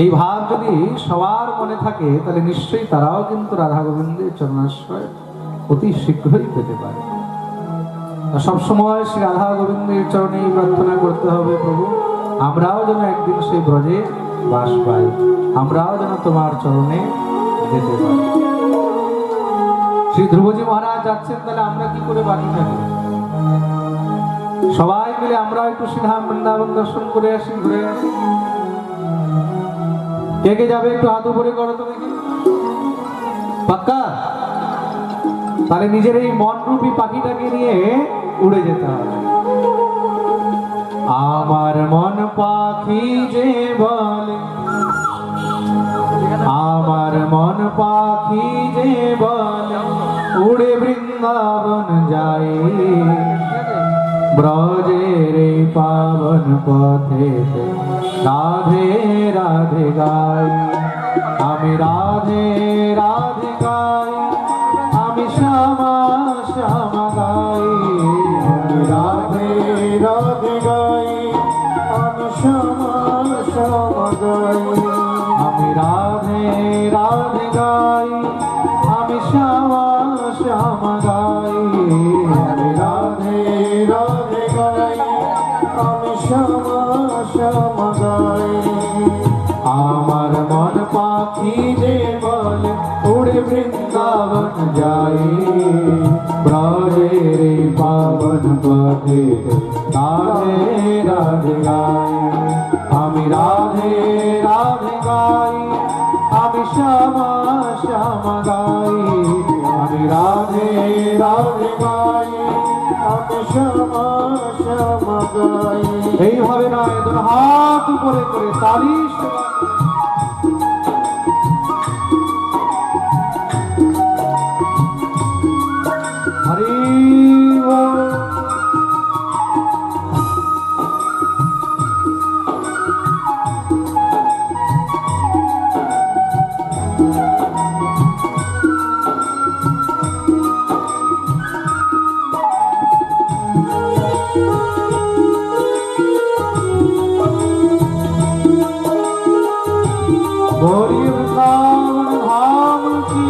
এই ভাব যদি সবার মনে থাকে তাহলে নিশ্চয়ই তারাও কিন্তু রাধা গোবিন্দের চরণাশ্রয় অতি শীঘ্রই পেতে পারে। সবসময় শ্রী রাধা গোবিন্দের চরণেই প্রার্থনা করতে হবে, প্রভু আমরাও যেন একদিন সেই ব্রজে বাস পাই, আমরাও যেন তোমার চরণে যেতে পারি। শ্রী ধ্রুবজি মহারাজ যাচ্ছেন, তাহলে আমরা কি করে বাকি থাকি? সবাই মিলে আমরা একটু শ্রীধাম বৃন্দাবন দর্শন করে আসি, ঘুরে আসি। কে কে যাবে একটু হাত উপরে করো তো দেখি। পাক্কা? তাহলে নিজের এই মন রূপী পাখিটাকে নিয়ে উড়ে যেতে হবে। আমার মন পাখি যে বলে, আমার মন পাখি যে বলে, উড়ে বৃন্দাবন যায়, ব্রজের এই পাবন পথে রাধে রাধে গাই। আমি রাধে রাধে গাই, আমি শ্যামা শ্যামা গাই। আমি রাধে রাধে গাই, আমি শ্যামা শ্যামা গাই। আমি রাধে রাধে গাই, আমি শ্যামা শ্যামা গাই। আমি রাধে রাধে গাই, আমি শ্যামা শ্যামা গাই। আমার মন পাখি যে বলে, উড়ে বৃন্দাবন যাই, ব্রজের পাবন পথে রাধে রাধে গাই। আমি রাধে রাধে গাই, আমি শ্যামা শ্যামা গাই। আমি রাধে রাধে গাই, আমি শ্যামা শ্যামা গাই। এইভাবে নয়, তোর হাত উপরে করে তালি সেবা। হরি বল। गौरी वृंदावन धाम की।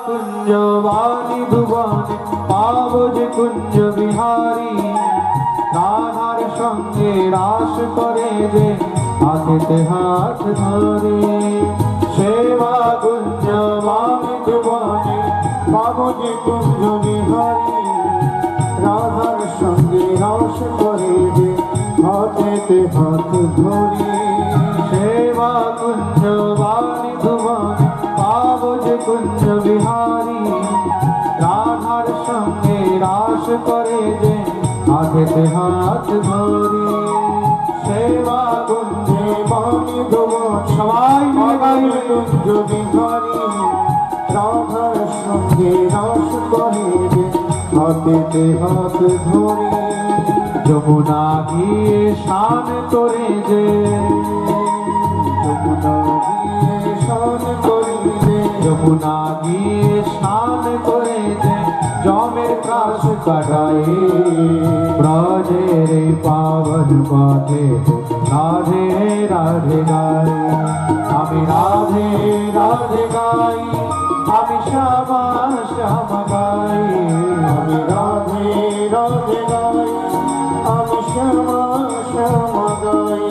कुंज वाणी धुवानी पावज कुंज विहार রাস করে যে হাতেতে হাত ধরে সেবা কুঞ্জ মাধুবনে পাবো যে কুঞ্জ বিহারী রাধার সঙ্গে রস করে যে হাতেতে হাত ধরে সেবা কুঞ্জ মাধুবনে পাবো যে কুঞ্জ বিহারী রাধার সঙ্গে রাস করে যে হাতেতে হাত ধরে সেবা কুঞ্জে মাধব সবাই মিলে গাইবে কুঞ্জ বিহারী রাধার সঙ্গে রস করে যে হাতেতে হাত ধরে যমুনা গিয়ে স্নান করে যে যমুনা গিয়ে স্নান করিলে যমুনা গিয়ে স্নান করে যে জমের ত্রাস কাটায় ব্রজের এই পাবন পথে রাধে রাধে গাই আমি রাধে রাধে গাই আমি শ্যামা শ্যামা গাই আমি রাধে রাধে গাই আমি শ্যামা শ্যামা গাই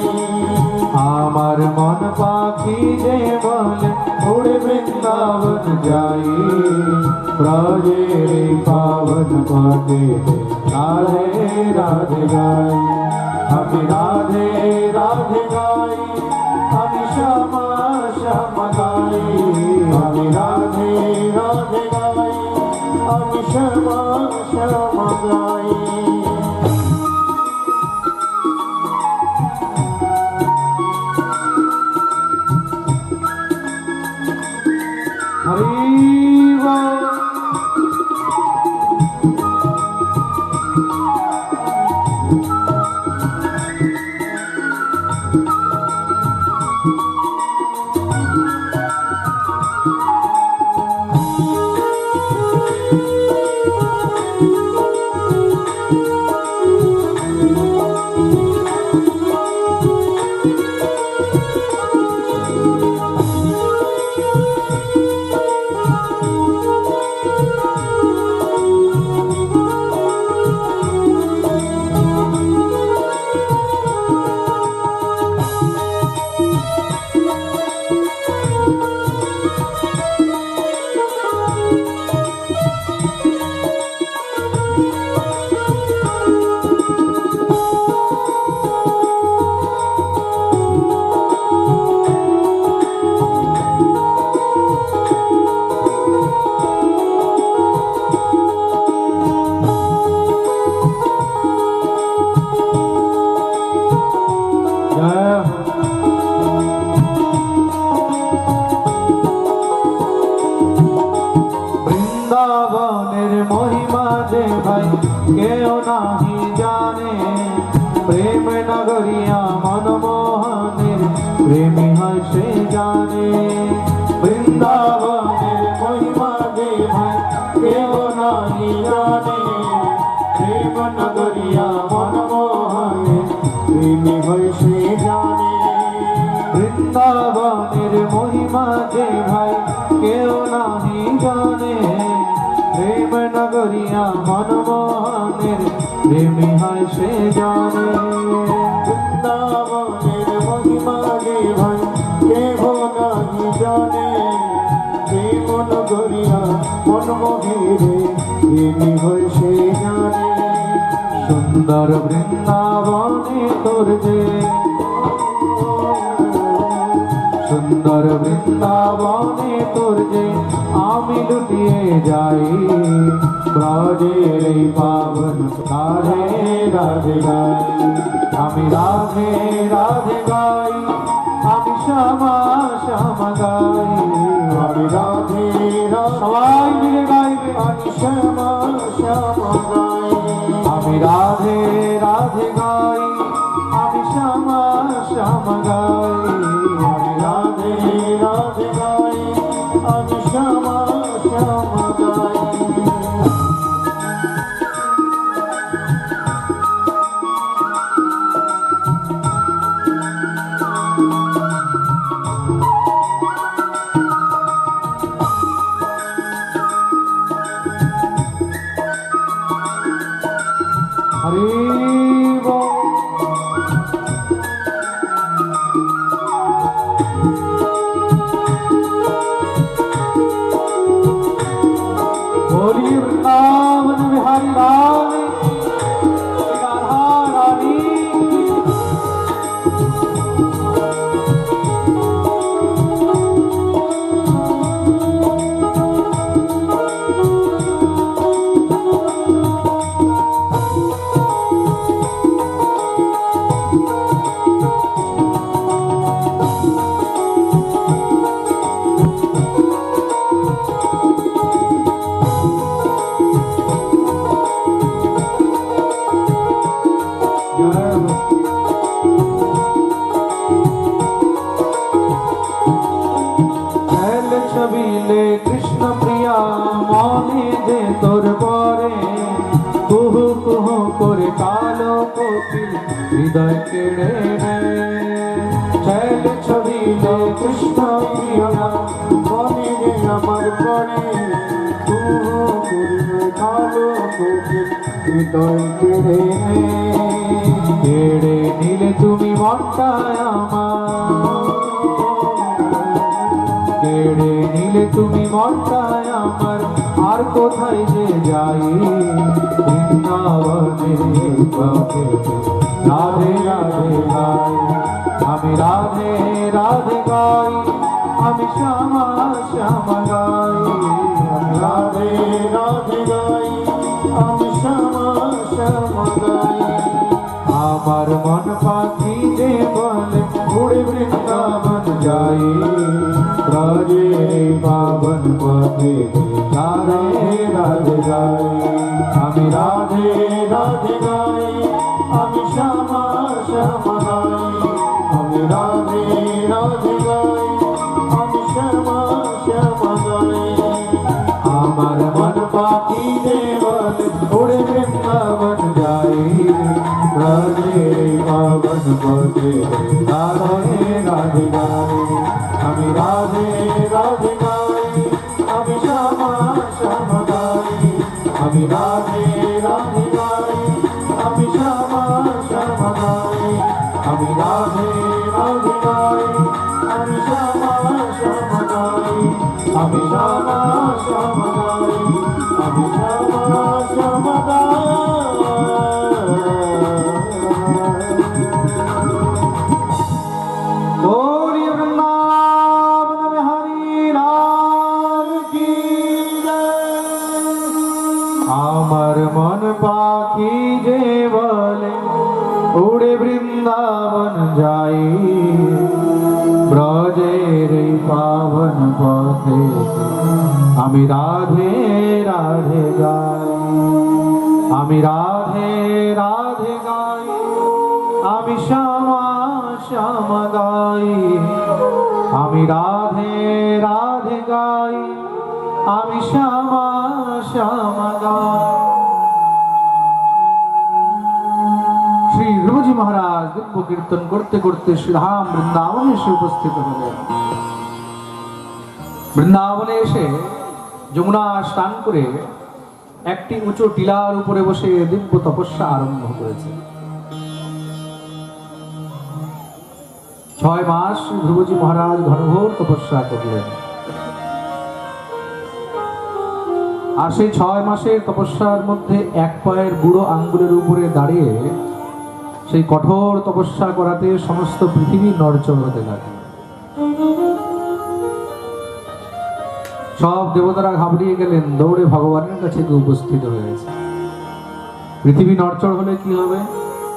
আমার মন পাখি যে বলে উড়ে বৃন্দাবন যাই ব্রজের এই পাবন পথে রাধে রাধে গাই আমি রাধে রাধে গাই আমি শ্যামা শ্যামা গাই আমি রাধে রাধে গাই আমি শ্যামা শ্যামা গাই হরি বল। বৃন্দাবনের মহিমা যে ভাই কেউ নাহি জানে প্রেম নগরিয়া মনমোহনের প্রেমী হয় সে জানে বৃন্দাবনের মহিমা যে ভাই কেউ নাহি জানে প্রেম নগরিয়া মনমোহনের প্রেমী হয় সে জানে বৃন্দাবনের মহিমা যে ভাই কেউ নাহি জানে প্রেম নগরিয়া মনমোহনের প্রেমী হয় সে জানে বৃন্দাবনের মহিমা গে ভাই কেহ নাহি জানে প্রেম নগরিয়া মনমোহিরে প্রেমী হয় সে জানে সুন্দর বৃন্দাবনে তোর যে সুন্দর বৃন্দাবনে তোর যে আমি লুটিয়ে যাই ব্রজের এই পাবন রাধে রাধে গাই আমি রাধে রাধে গাই আমি শ্যামা শ্যামা গাই আমি রাধে রাধে সবাই মিলে গাইবে আমি শ্যামা শ্যামা গাই আমি রাধে রাধে গাই আমি শ্যামা শ্যামা গাই আমি রাধে রাধে গাই আমি শ্যামা শ্যামা গাই হরি বল। থাকিয়া মনে যে আমার পড়ে করিবে কালো কোকিল হৃদয় কেড়ে কেড়ে নিলে তুমি মনটা আমার, কেড়ে নিলে তুমি মনটা আমার, আর কোথায় যে যাই বৃন্দাবনে রাধে রাধে গাই, আমি রাধে রাধে গাই, আমি শ্যামা শ্যামা গাই, আমি রাধে রাধে গাই আমি শ্যামা শ্যামা গাই। আমার মন পাখি যে বলে উড়ে বৃন্দাবন যাই, রাজে পাবন পথে রাধে রাধে গাই, আমি রাধে রাধে গাই আমি শ্যামা শ্যামা গাই, আমি রাধে রাধে গাই আমি শ্যামা শ্যামা গাই। আমার মন পাখি যে বলে উড়ে বৃন্দাবন যাই, রাজে পাবন পথে রাধে রাধে গাই, আমি রাধে রাধে গাই, আমি শ্যামা শ্যামা গাই, আমি রাধে রাধে গাই আমি শ্যামা শ্যামা গাই, আমি রাধে রাধে গাই আমি শ্যামা শ্যামা গাই, আমি শ্যামা শ্যামা গাই আমি শ্যামা শ্যামা গাই। গৌরী বৃন্দাবন বিহারী লাল কি জয়। আমার মন পাখি যে বলে উড়ে বৃন্দাবন যাই, ব্রজের এই পাবন পথে আমি রাধে রাধে গাই, আমি রাধে রাধে গাই, আমি শ্যামা শ্যামা গাই, আমি রাধে রাধে গাই, আমি শ্যামা শ্যামা গাই। শ্রী ধ্রুবজি মহারাজ দিব্য কীর্তন করতে করতে শ্রীধাম বৃন্দাবনে এসে উপস্থিত হলেন। বৃন্দাবনে এসে যমুনা স্নান করে একটি উঁচু টিলার উপরে বসে দিব্য তপস্যা আরম্ভ করেছে। 6 মাস ধ্রুবজি মহারাজ ঘনঘোর তপস্যা করলেন, আর সেই 6 মাসের তপস্যার মধ্যে এক পায়ের বুড়ো আঙ্গুলের উপরে দাঁড়িয়ে সেই কঠোর তপস্যা করাতে সমস্ত পৃথিবী নড়চড় হতে লাগে। সব দেবতারা ঘাবড়িয়ে গেলেন, দৌড়ে ভগবানের কাছে গিয়ে উপস্থিত হয়েছে। পৃথিবী নড়চড় হলে কি হবে?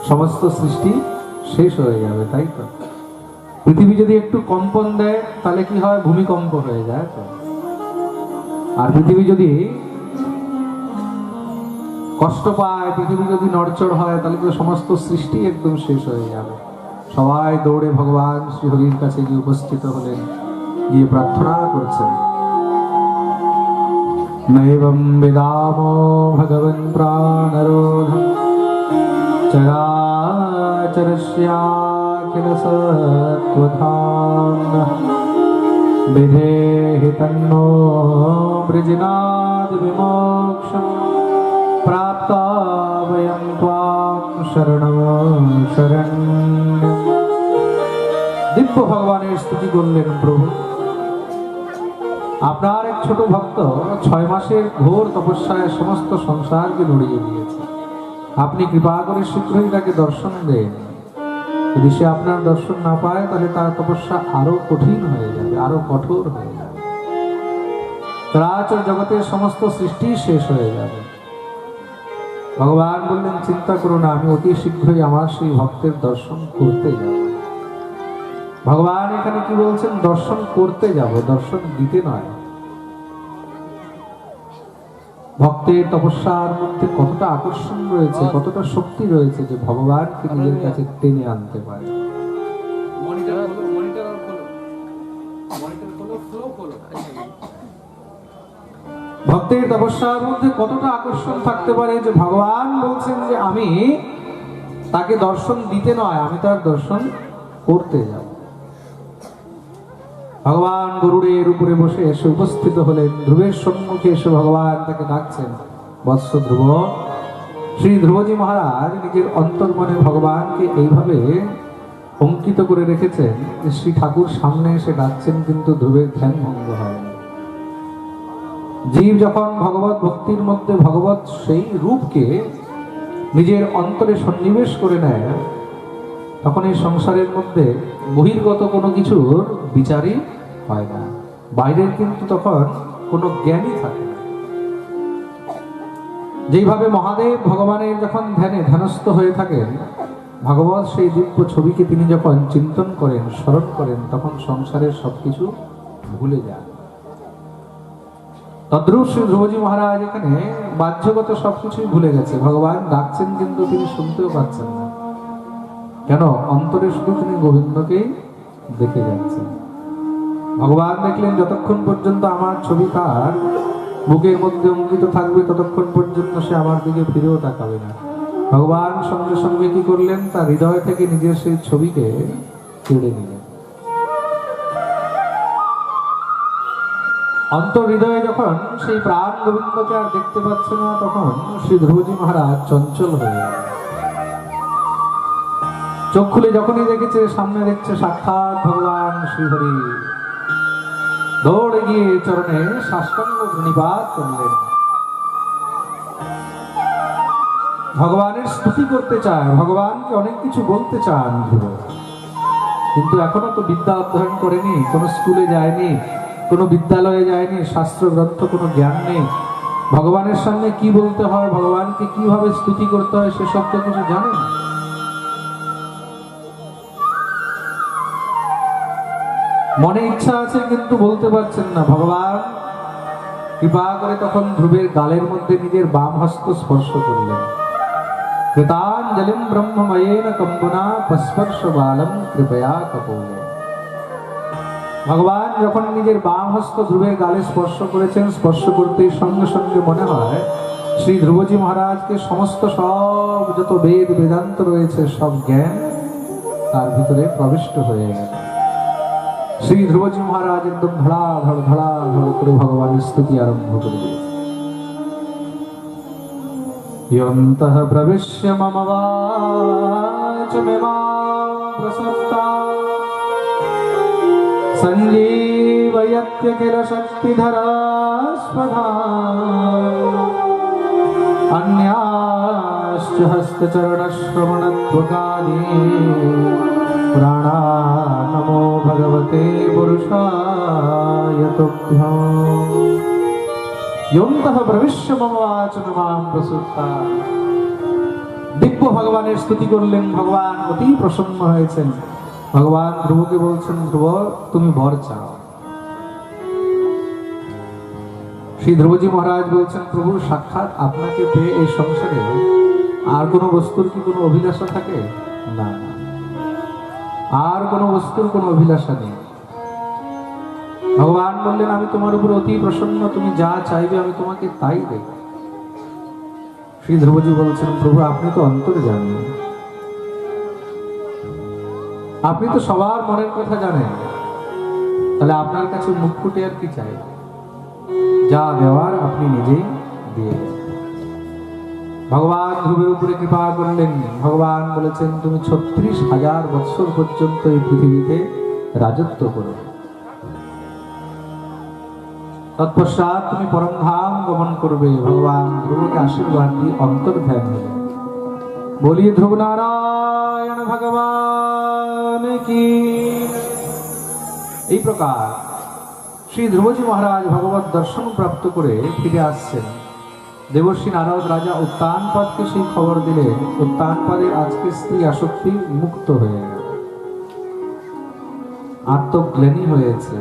সমস্ত সৃষ্টি শেষ হয়ে যাবে, তাই তো? পৃথিবী যদি একটু কম্পন দেয় তাহলে কি হয়? ভূমিকম্প হয়ে যায় তো। আর পৃথিবী যদি কষ্ট পায়, পৃথিবী যদি নড়চড় হয়, তাহলে তো সমস্ত সৃষ্টি একদম শেষ হয়ে যাবে। সবাই দৌড়ে ভগবান শ্রীহরির কাছে গিয়ে উপস্থিত হলেন, গিয়ে প্রার্থনা করছেন, নৈবং বেদামো ভগবন প্রাণরোধম চরাচরস্যাখিল সত্ত্বধাম্নঃ বিধেহি তন্নো বৃজনাদ বিমোক্ষম প্রাপ্তা বয়ং ত্বাং শরণং শরণ্যম। দিব্য ভগবানের স্তুতি করলেন, প্রভু আপনার এক ছোট ভক্ত 6 মাসের ঘোর তপস্যায় সমস্ত সংসারকে নড়িয়ে দিয়েছে। আপনি কৃপা করে শীঘ্রই তাকে দর্শন দেন। যদি সে আপনার দর্শন না পায় তাহলে তার তপস্যা আরো কঠিন হয়ে যাবে, আরো কঠোর হয়ে যাবে, চরাচর জগতের সমস্ত সৃষ্টি শেষ হয়ে যাবে। ভগবান বললেন, চিন্তা করো না, আমি অতি শীঘ্রই আমার সেই ভক্তের দর্শন করতে যাব। ভগবান এখানে কি বলছেন? দর্শন করতে যাব, দর্শন দিতে নয়। ভক্তের তপস্যার মধ্যে কতটা আকর্ষণ রয়েছে, কতটা শক্তি রয়েছে যে ভগবানকে নিজের কাছে টেনে আনতে পারে। ভক্তের তপস্যার মধ্যে কতটা আকর্ষণ থাকতে পারে যে ভগবান বলছেন যে আমি তাকে দর্শন দিতে নয়, আমি তার দর্শন করতে যাব। ভগবান গরুড়ের উপরে বসে এসে উপস্থিত হলেন। ধ্রুবের সম্মুখে এসে ভগবান তাকে ডাকছেন, বৎস ধ্রুব। শ্রী ধ্রুবজি মহারাজ নিজের অন্তর্মনে ভগবানকে এইভাবে অঙ্কিত করে রেখেছেন যে শ্রী ঠাকুর সামনে এসে ডাকছেন, কিন্তু ধ্রুবের ধ্যান ভঙ্গ হয়। জীব যখন ভগবত ভক্তির মধ্যে ভগবত সেই রূপকে নিজের অন্তরে সন্নিবেশ করে নেয়, তখন এই সংসারের মধ্যে বহির্গত কোনো কিছুর বিচারই হয় না, বাইরের কিন্তু তখন কোনো জ্ঞানই থাকে না। যেইভাবে মহাদেব ভগবানের যখন ধ্যানস্থ হয়ে থাকেন, ভগবত সেই দিব্য ছবিকে তিনি যখন চিন্তন করেন, স্মরণ করেন, তখন সংসারের সবকিছু ভুলে যান। তদ্রূপ শ্রী ধ্রুবজি মহারাজ এখানে বাহ্যগত সবকিছুই ভুলে গেছে। ভগবান ডাকছেন কিন্তু তিনি শুনতেও পাচ্ছেন না। কেন? অন্তরে শুধু তিনি গোবিন্দকেই দেখে যাচ্ছেন। ভগবান দেখলেন যতক্ষণ পর্যন্ত আমার ছবি তার বুকের মধ্যে অঙ্কিত থাকবে, ততক্ষণ পর্যন্ত সে আমার দিকে ফিরেও তাকাবে না। ভগবান সঙ্গে সঙ্গে কি করলেন? তার হৃদয় থেকে নিজের সেই ছবিকে কেড়ে নিলেন। অন্তর হৃদয়ে যখন সেই প্রাণ গোবিন্দকে আর দেখতে পাচ্ছে না, তখন শ্রী ধ্রুবজি মহারাজ চঞ্চল হয়ে গেল। চোখ খুলে যখনই দেখেছে, সামনে দেখছে সাক্ষাৎ ভগবান শ্রীহরি, দৌড়ে গিয়ে চরণে সাষ্টাঙ্গ প্রণিপাত করলেন। ভগবানের স্তুতি করতে চায়, ভগবানকে অনেক কিছু বলতে চান ধ্রুব, কিন্তু এখনো তো বিদ্যা অধ্যয়ন করেনি, কোনো স্কুলে যায়নি, কোনো বিদ্যালয়ে যায়নি, শাস্ত্র গ্রন্থ কোনো জ্ঞান নেই। ভগবানের সামনে কি বলতে হয়, ভগবানকে কিভাবে স্তুতি করতে হয়, সেসব তো কিছু জানে না। মনে ইচ্ছা আছে কিন্তু বলতে পারছেন না। ভগবান কৃপা করে তখন ধ্রুবের গালের মধ্যে নিজের বাম হস্ত স্পর্শ করলেন। কৃতাঞ্জলিম ব্রহ্মময়েন কম্বনা পস্পর্শ বালম কৃপয়া কপোলে। ভগবান যখন নিজের বাম হস্ত ধ্রুবের গালে স্পর্শ করেছেন, স্পর্শ করতেই সঙ্গে সঙ্গে মনে হয় শ্রী ধ্রুবজি মহারাজকে সমস্ত সব যত বেদ বেদান্ত রয়েছে, সব জ্ঞান তার ভিতরে প্রবিষ্ট হয়ে গেল। শ্রী ধ্রুবজি মহারাজ একদম ধড়াধড় করে ভগবানের স্তুতি আরম্ভ করে দিয়েছে। ইয়ন্তঃ প্রবিশ্য মম বাচমিমাং প্রসক্তা সঞ্জীবয়ত্যখিল শক্তিধরা স্বধা अन्याश्च हस्तचरणश्रवणत्वकादि प्राणा नमो भगवते पुरुषाय तुभ्यम् योऽन्तः प्रविश्य मम वाचमिमां प्रसुप्ता। দিব্য ভগবানের স্তুতি করলেন। ভগবান অতি প্রসন্ন হয়েছেন। ভগবান ধ্রুবকে বলছেন, ধ্রুব তুমি বর চাও। শ্রী ধ্রুবজি মহারাজ বলছেন, প্রভু সাক্ষাৎ আপনাকে পেয়ে এই সংসারে আর কোনো বস্তুর কি কোনো অভিলাষা থাকে? না, আর কোনো বস্তুর কোনো অভিলাষা নেই। ভগবান বললেন, আমি তোমার উপর অতি প্রসন্ন, তুমি যা চাইবে আমি তোমাকে তাই দেব। শ্রী ধ্রুবজি বলছেন, প্রভু আপনি তো অন্তরে জানেন, আপনি তো সবার মনের কথা জানেন, তাহলে আপনার কাছে মুখ ফুটে আর কি চাই? যা দেওয়ার আপনি নিজেই দিয়ে দেন। ভগবান ধ্রুবের উপরে কৃপা করলেন। ভগবান বলেছেন, তুমি ৩৬,০০০ বৎসর পর্যন্ত এই পৃথিবীতে রাজত্ব করো, তৎপশ্চাৎ তুমি পরমধাম গমন করবে। ভগবান ধ্রুবকে আশীর্বাদ দিয়ে অন্তর্ধান হলেন। বলিয়ে ধ্রুব নারায়ণ ভগবান কি। এই প্রকার শ্রী ধ্রুবজি মহারাজ ভগবত দর্শন প্রাপ্ত করে ফিরে আসছেন। দেবর্ষি নারদ রাজা উত্তানপাদকে সেই খবর দিলেন। উত্তানপাদের আজকে স্ত্রী আসক্তি মুক্ত হয়ে গেল, আত্মগ্লানি হয়েছে।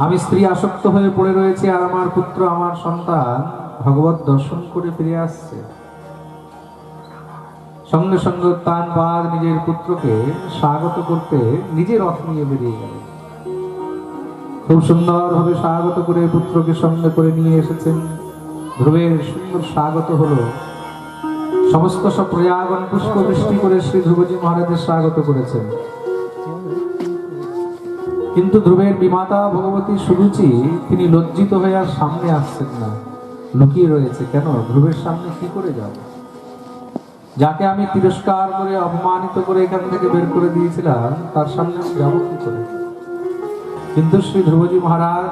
আমি স্ত্রী আসক্ত হয়ে পড়ে রয়েছি, আর আমার পুত্র, আমার সন্তান ভগবত দর্শন করে ফিরে আসছে। সঙ্গে সঙ্গে উত্তানপাদ নিজের পুত্রকে স্বাগত করতে নিজে রথ নিয়ে বেরিয়ে গেলেন। খুব সুন্দর ভাবে স্বাগত করে পুত্রকে সঙ্গে করে নিয়ে এসেছেন। ধ্রুবের সুন্দর স্বাগত হলো। সমস্ত সব প্রজাগণ পুষ্প বৃষ্টি করে শ্রী ধ্রুবজি মহারাজের স্বাগত করেছেন। কিন্তু ধ্রুবের বিমাতা ভগবতী সুরুচি তিনি লজ্জিত হয়ে আর সামনে আসছেন না, লুকিয়ে রয়েছে। কেন? ধ্রুবের সামনে কি করে যাব? যাকে আমি তিরস্কার করে অপমানিত করে এখান থেকে বের করে দিয়েছিলাম, তার সামনে আমি যাবো কি করে? কিন্তু শ্রী ধ্রুবজি মহারাজ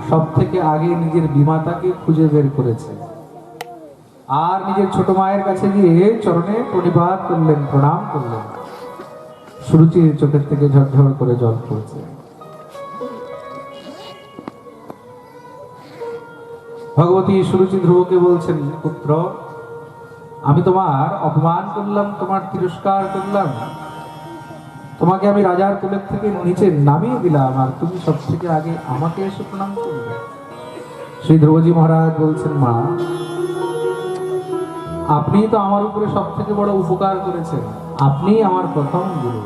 সব থেকে আগে নিজের বিমাতাকে খুঁজে বের করেছে, আর নিজের ছোট মায়ের কাছে গিয়ে চরণে প্রণিপাত করলেন, প্রণাম করলেন। সুরুচির চোখের থেকে ঝরঝর করে জল পড়ছে। ভগবতী সুরুচি ধ্রুবকে বলছেন, পুত্র, আমি তোমার অপমান করলাম, তোমার তিরস্কার করলাম, তোমাকে আমি রাজার কোলের থেকে নিচে নামিয়ে দিলাম, আর তুমি সব থেকে আগে আমাকে এসে প্রণাম করবে? শ্রী ধ্রুবজি মহারাজ বলছেন, মা, আপনি তো আমার উপরে সব থেকে বড় উপকার করেছেন, আপনি আমার প্রথম গুরু।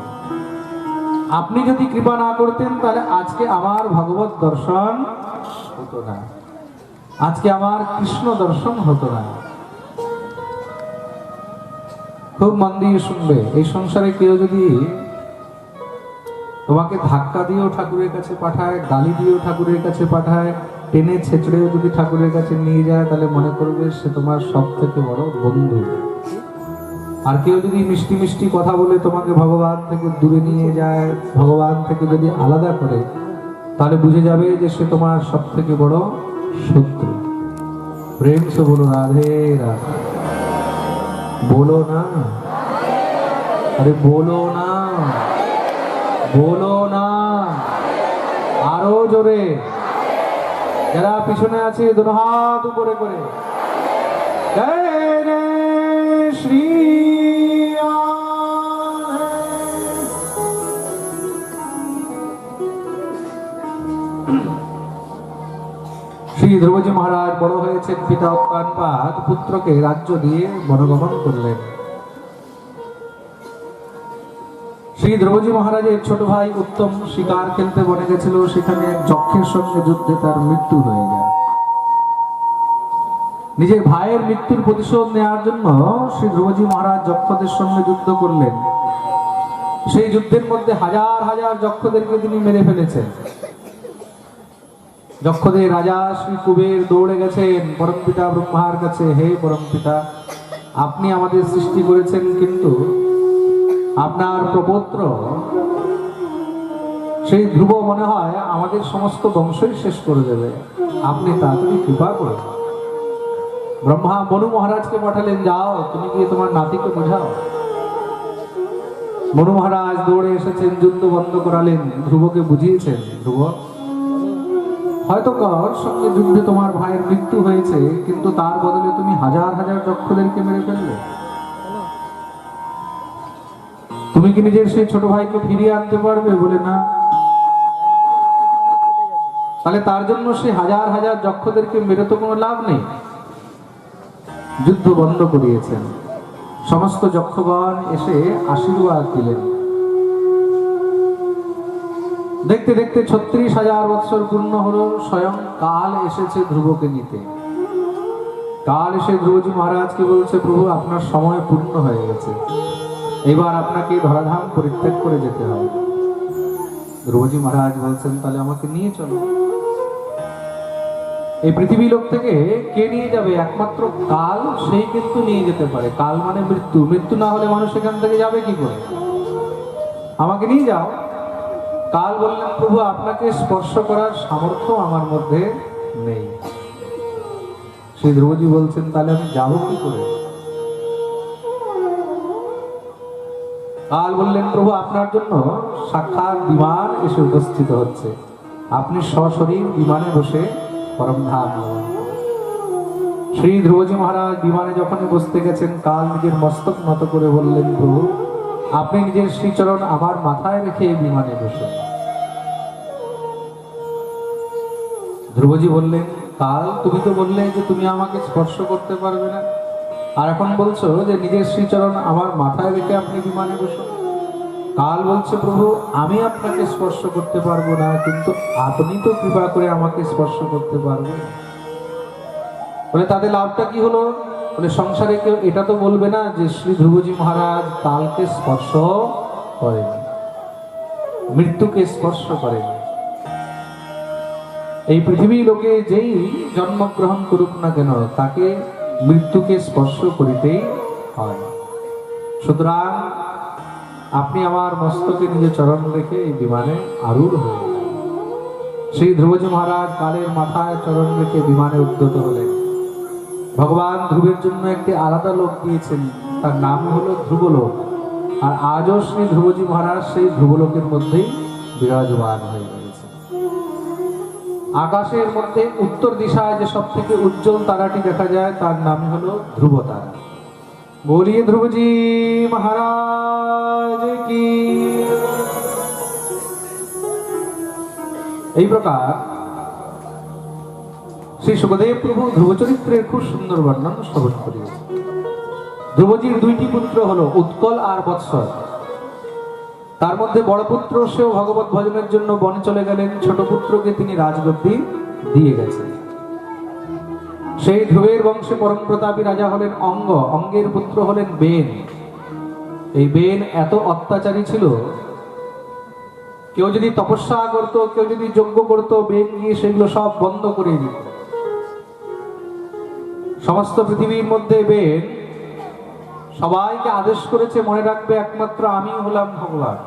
আপনি যদি কৃপা না করতেন তাহলে আজকে আমার ভগবত দর্শন হতো না, আজকে আমার কৃষ্ণ দর্শন হতো না। খুব মন দিয়ে শুনবে, এই সংসারে কেউ যদি তোমাকে ধাক্কা দিয়েও ঠাকুরের কাছে পাঠায়, গালি দিয়েও ঠাকুরের কাছে পাঠায়, টেনে ছেঁচড়েও যদি ঠাকুরের কাছে নিয়ে যায়, তাহলে মনে করবে সে তোমার সব থেকে বড় বন্ধু। আর কেউ যদি মিষ্টি মিষ্টি কথা বলে তোমাকে ভগবান থেকে দূরে নিয়ে যায়, ভগবান থেকে যদি আলাদা করে, তাহলে বুঝে যাবে যে সে তোমার সব থেকে বড় শত্রু। প্রেম সে বলো রাধে রাধে, বলো না, আরে বলো না, বলো না, আরো জোরে। যারা পিছনে আছে দুটো হাত উপরে করে জয় রে শ্রী শ্রী ধ্রুবজি মহারাজ বড় হয়েছেন, পিতা উত্তানপাদ পুত্রকে রাজ্য দিয়ে বনগমন করলেন। শ্রী ধ্রুবজি মহারাজের ছোট ভাই উত্তম শিকার খেলতে বনে গেছিল, সেখানে এক যক্ষের সঙ্গে যুদ্ধে তার মৃত্যু হয়ে যায়। নিজের ভাইয়ের মৃত্যুর প্রতিশোধ নেওয়ার জন্য শ্রী ধ্রুবজি মহারাজ যক্ষদের সঙ্গে যুদ্ধ করলেন। সেই যুদ্ধের মধ্যে হাজার হাজার যক্ষদেরকে তিনি মেরে ফেলেছেন। যক্ষদের রাজা শ্রী কুবের দৌড়ে গেছেন পরমপিতা ব্রহ্মার কাছে, হে পরমপিতা, আপনি আমাদের সৃষ্টি করেছেন, কিন্তু আপনার প্রপৌত্র সেই ধ্রুব মনে হয় আমাদের সমস্ত বংশই শেষ করে দেবে, আপনি তাড়াতাড়ি কৃপা করুন। ব্রহ্মা মনু মহারাজকে পাঠালেন, যাও তুমি গিয়ে তোমার নাতিকে বোঝাও। মনু মহারাজ দৌড়ে এসেছেন, যুদ্ধ বন্ধ করালেন, ধ্রুবকে বুঝিয়েছেন, ধ্রুব, হয়তো কার সঙ্গে যুদ্ধে তোমার ভাইয়ের মৃত্যু হয়েছে, কিন্তু তার বদলে তুমি হাজার হাজার যক্ষদেরকে মেরে ফেললে। তুমি কি নিজের সেই ছোট ভাইকে ফিরিয়ে আনতে পারবে? বলে না। তাহলে তার জন্য সে হাজার হাজার যক্ষদেরকে মেরে তো কোনো লাভ নেই। যুদ্ধ বন্ধ করিয়েছেন, সমস্ত যক্ষগণ এসে আশীর্বাদ দিলেন। দেখতে দেখতে ৩৬,০০০ বৎসর পূর্ণ হলো, স্বয়ং কাল এসেছে ধ্রুবকে নিতে। কাল এসে ধ্রুবজি মহারাজকে বলছে, প্রভু আপনার সময় পূর্ণ হয়ে গেছে, এবার আপনাকে ধরাধাম পরিত্যাগ করে যেতে হবে। ধ্রুবজি মহারাজ বলছেন, তাহলে আমাকে নিয়ে চলো। এই পৃথিবী লোক থেকে কে নিয়ে যাবে? একমাত্র কাল, সেই কিন্তু নিয়ে যেতে পারে। কাল মানে মৃত্যু, মৃত্যু না হলে মানুষ এখান থেকে যাবে কি করে? আমাকে নিয়ে যাও। কাল বললেন, প্রভু আপনাকে স্পর্শ করার সামর্থ্য আমার মধ্যে নেই। শ্রী ধ্রুবজি বলছেন, তাহলে আমি যাবো কি করে? কাল বললেন, প্রভু আপনার জন্য সাক্ষাৎ বিমান এসে উপস্থিত হচ্ছে, আপনি সশরীর বিমানে বসে পরমধাম। শ্রী ধ্রুবজি মহারাজ বিমানে যখনই বসতে গেছেন, কাল নিজের মস্তক নত করে বললেন, প্রভু আপনি নিজের শ্রীচরণ আমার মাথায় রেখে এই বিমানে বসুন। ধ্রুবজি বললেন, কাল তুমি তো বললে যে তুমি আমাকে স্পর্শ করতে পারবে না, আর এখন বলছো যে নিজের শ্রীচরণ আমার মাথায় রেখে আপনি বিমানে বসুন। কাল বলছে, প্রভু আমি আপনাকে স্পর্শ করতে পারবো না, কিন্তু আপনি তো কৃপা করে আমাকে স্পর্শ করতে পারবেন। বলে তাদের লাভটা কি হলো? বলে সংসারে কেউ এটা তো বলবে না যে শ্রী ধ্রুবজি মহারাজ কালকে স্পর্শ করেন, মৃত্যুকে স্পর্শ করেন। এই পৃথিবী লোকে যেই জন্মগ্রহণ করুক না কেন তাকে মৃত্যুকে স্পর্শ করিতেই হয়। সুতরাং আপনি আমার মস্তকে নিজের চরণ রেখে এই বিমানে আরূঢ় হয়ে গেলেন। শ্রী ধ্রুবজি মহারাজ কালের মাথায় চরণ রেখে বিমানে উদ্যত হলেন। ভগবান ধ্রুবের জন্য একটি আলাদা লোক দিয়েছেন, তার নাম হলো ধ্রুবলোক। আর আজও শ্রী ধ্রুবজি মহারাজ সেই ধ্রুবলোকের মধ্যেই বিরাজমান হয়ে গেছে। আকাশের মধ্যে উত্তর দিশায় যে সব থেকে উজ্জ্বল তারাটি দেখা যায় তার নাম হলো ধ্রুব তারা। বলিয়ে ধ্রুবজি মহারাজ কি। এই প্রকার শ্রী সুখদেব প্রভু ধ্রুব চরিত্রের খুব সুন্দর বর্ণন শ্রবণ করিয়েছেন। ধ্রুবজির দুইটি পুত্র হলো উৎকল আর বৎসর। তার মধ্যে বড় পুত্র সেও ভগবত ভজনের জন্য বনে চলে গেলেন, ছোট পুত্রকে তিনি রাজগদ্দি দিয়ে গেছেন। সেই ধ্রুবের বংশে পরম প্রতাপী রাজা হলেন অঙ্গ, অঙ্গের পুত্র হলেন বেন। এই বেন এত অত্যাচারী ছিল, কেউ যদি তপস্যা করত, কেউ যদি যজ্ঞ করত, বেন গিয়ে সেগুলো সব বন্ধ করে দিত। সমস্ত পৃথিবীর মধ্যে বেন সবাইকে আদেশ করেছে, মনে রাখবে একমাত্র আমি হলাম ভগবান,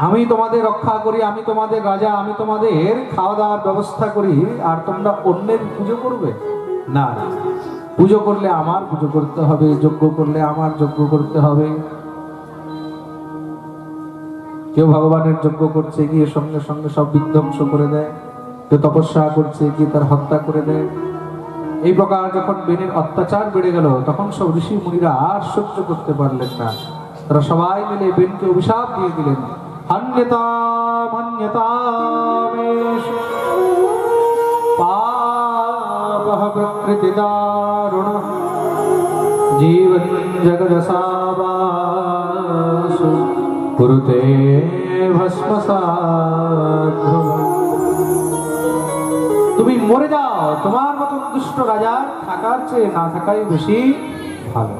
আমি তোমাদের রক্ষা করি, আমি তোমাদের রাজা, আমি তোমাদের খাওয়া দাওয়ার ব্যবস্থা করি, আর তোমরা অন্যের পুজো করবে না। পুজো করলে আমার পুজো করতে হবে, যজ্ঞ করলে আমার যজ্ঞ করতে হবে। কেউ ভগবানের যজ্ঞ করছে গিয়ে সঙ্গে সঙ্গে সব বিধ্বংস করে দেয়, কেউ তপস্যা করছে গিয়ে তার হত্যা করে দেয়। এই প্রকার যখন বেনের অত্যাচার বেড়ে গেল তখন সব ঋষি মুনিরা আর সহ্য করতে পারলেন না। তারা সবাই মিলে বেনকে অভিশাপ দিয়ে দিলেন, হন্যতাম হন্যতামেষু পাপঃ প্রকৃতিদারুণঃ জীবন জগদসাবাসু কুরুতে ভস্মসাৎ ধ্রুবঃ। তুমি মরে যাও, তোমার মতন দুষ্ট রাজার থাকার চেয়ে না থাকাই বেশি ভালো।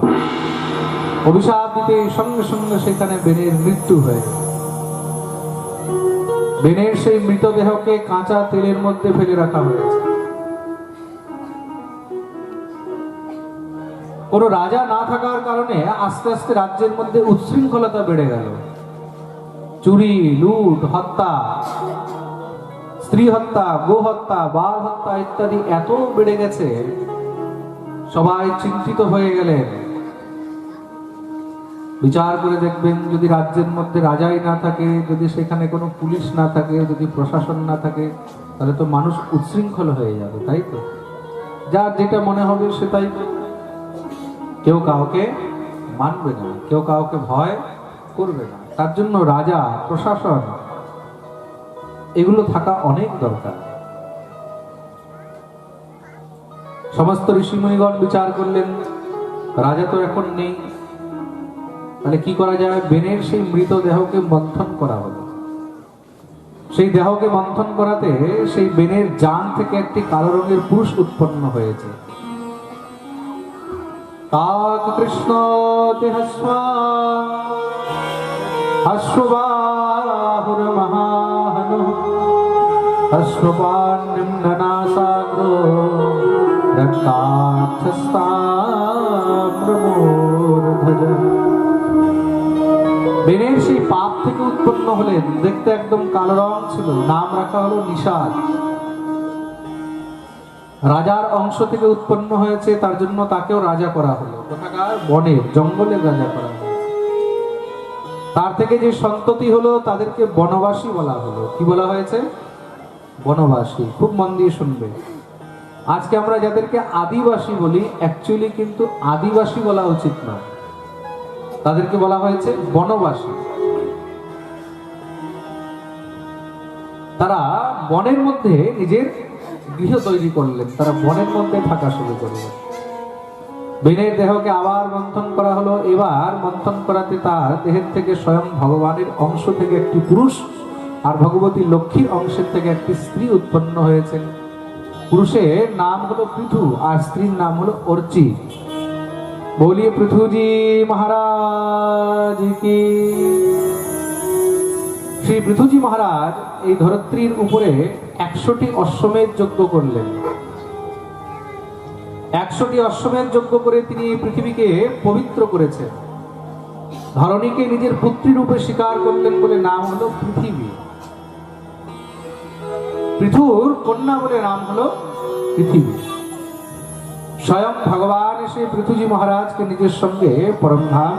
অভিশাপ দিতে সঙ্গে সঙ্গে সেখানে বেনের মৃত্যু হয়ে গেল। বেনের সেই মৃতদেহকে কাঁচা তেলের মধ্যে ফেলে রাখা হয়েছে। কোন রাজা না থাকার কারণে আস্তে আস্তে রাজ্যের মধ্যে উচ্ছৃঙ্খলতা বেড়ে গেল। চুরি, লুট, হত্যা, স্ত্রী হত্যা, গো হত্যা, বাল হত্যা ইত্যাদি এত বেড়ে গেছে, সবাই চিন্তিত হয়ে গেলেন। বিচার করে দেখবেন, যদি রাজ্যের মধ্যে রাজাই না থাকে, যদি সেখানে কোনো পুলিশ না থাকে, যদি প্রশাসন না থাকে, তাহলে তো মানুষ উচ্ছৃঙ্খল হয়ে যাবে, তাই তো? যার যেটা মনে হবে সেটাই, কেউ কাউকে মানবে না, কেউ কাউকে ভয় করবে না। তার জন্য রাজা, প্রশাসন এগুলো থাকা অনেক দরকার। সমস্ত ঋষিমুনিগণ বিচার করলেন, রাজা তো এখন নেই, তাহলে কি করা যায়? বেনের সেই মৃতদেহকে মন্থন করা হলো। সেই দেহকে মন্থন করাতে সেই বেনের জান থেকে একটি কালো রঙের পুরুষ উৎপন্ন হয়েছে। কাক কৃষ্ণ দেহস্বা অশ্ববাহুর মহাহনু অশ্বপান্নিম নানাসাগ্রো রক্তাক্ষস্তাম্রমূর্ধজ। বেনের সেই পাপ থেকে উৎপন্ন হলেন, দেখতে একদম কালো রং ছিল, নাম রাখা হলো নিষাদ। রাজার অংশ থেকে উৎপন্ন হয়েছে, তার জন্য তাকেও রাজা করা হলো। কোথাকার? বনের, জঙ্গলের রাজা করা হলো। তার থেকে যে সন্ততি হলো তাদেরকে বনবাসী বলা হলো। কি বলা হয়েছে? বনবাসী। খুব মন দিয়ে শুনবে। আজকে আমরা যাদেরকে আদিবাসী বলি, অ্যাকচুয়ালি কিন্তু আদিবাসী বলা উচিত না, তাদেরকে বলা হয়েছে বনবাসী। তারা বনের মধ্যে নিজের গৃহ তৈরি করলেন, তারা বনের মধ্যে থাকা শুরু করলেন। বেনের দেহকে আবার মন্থন করা হলো। এবার মন্থন করাতে তার দেহের থেকে স্বয়ং ভগবানের অংশ থেকে একটি পুরুষ আর ভগবতী লক্ষ্মীর অংশের থেকে একটি স্ত্রী উৎপন্ন হয়েছে। পুরুষের নাম হলো পৃথু আর স্ত্রীর নাম হলো অর্চি। বলিয়ে পৃথুজি মহারাজ কি। শ্রী পৃথুজি মহারাজ এই ধরিত্রীর উপরে 100টি অশ্বমেধ যজ্ঞ করলেন। 100টি অশ্বমেধ যজ্ঞ করে তিনি এই পৃথিবীকে পবিত্র করেছেন। ধরণীকে নিজের পুত্রী রূপে স্বীকার করলেন বলে নাম হলো পৃথিবী। পৃথুর কন্যা বলে নাম হলো পৃথিবী। স্বয়ং ভগবান এসে পৃথুজি মহারাজকে নিজের সঙ্গে পরমধাম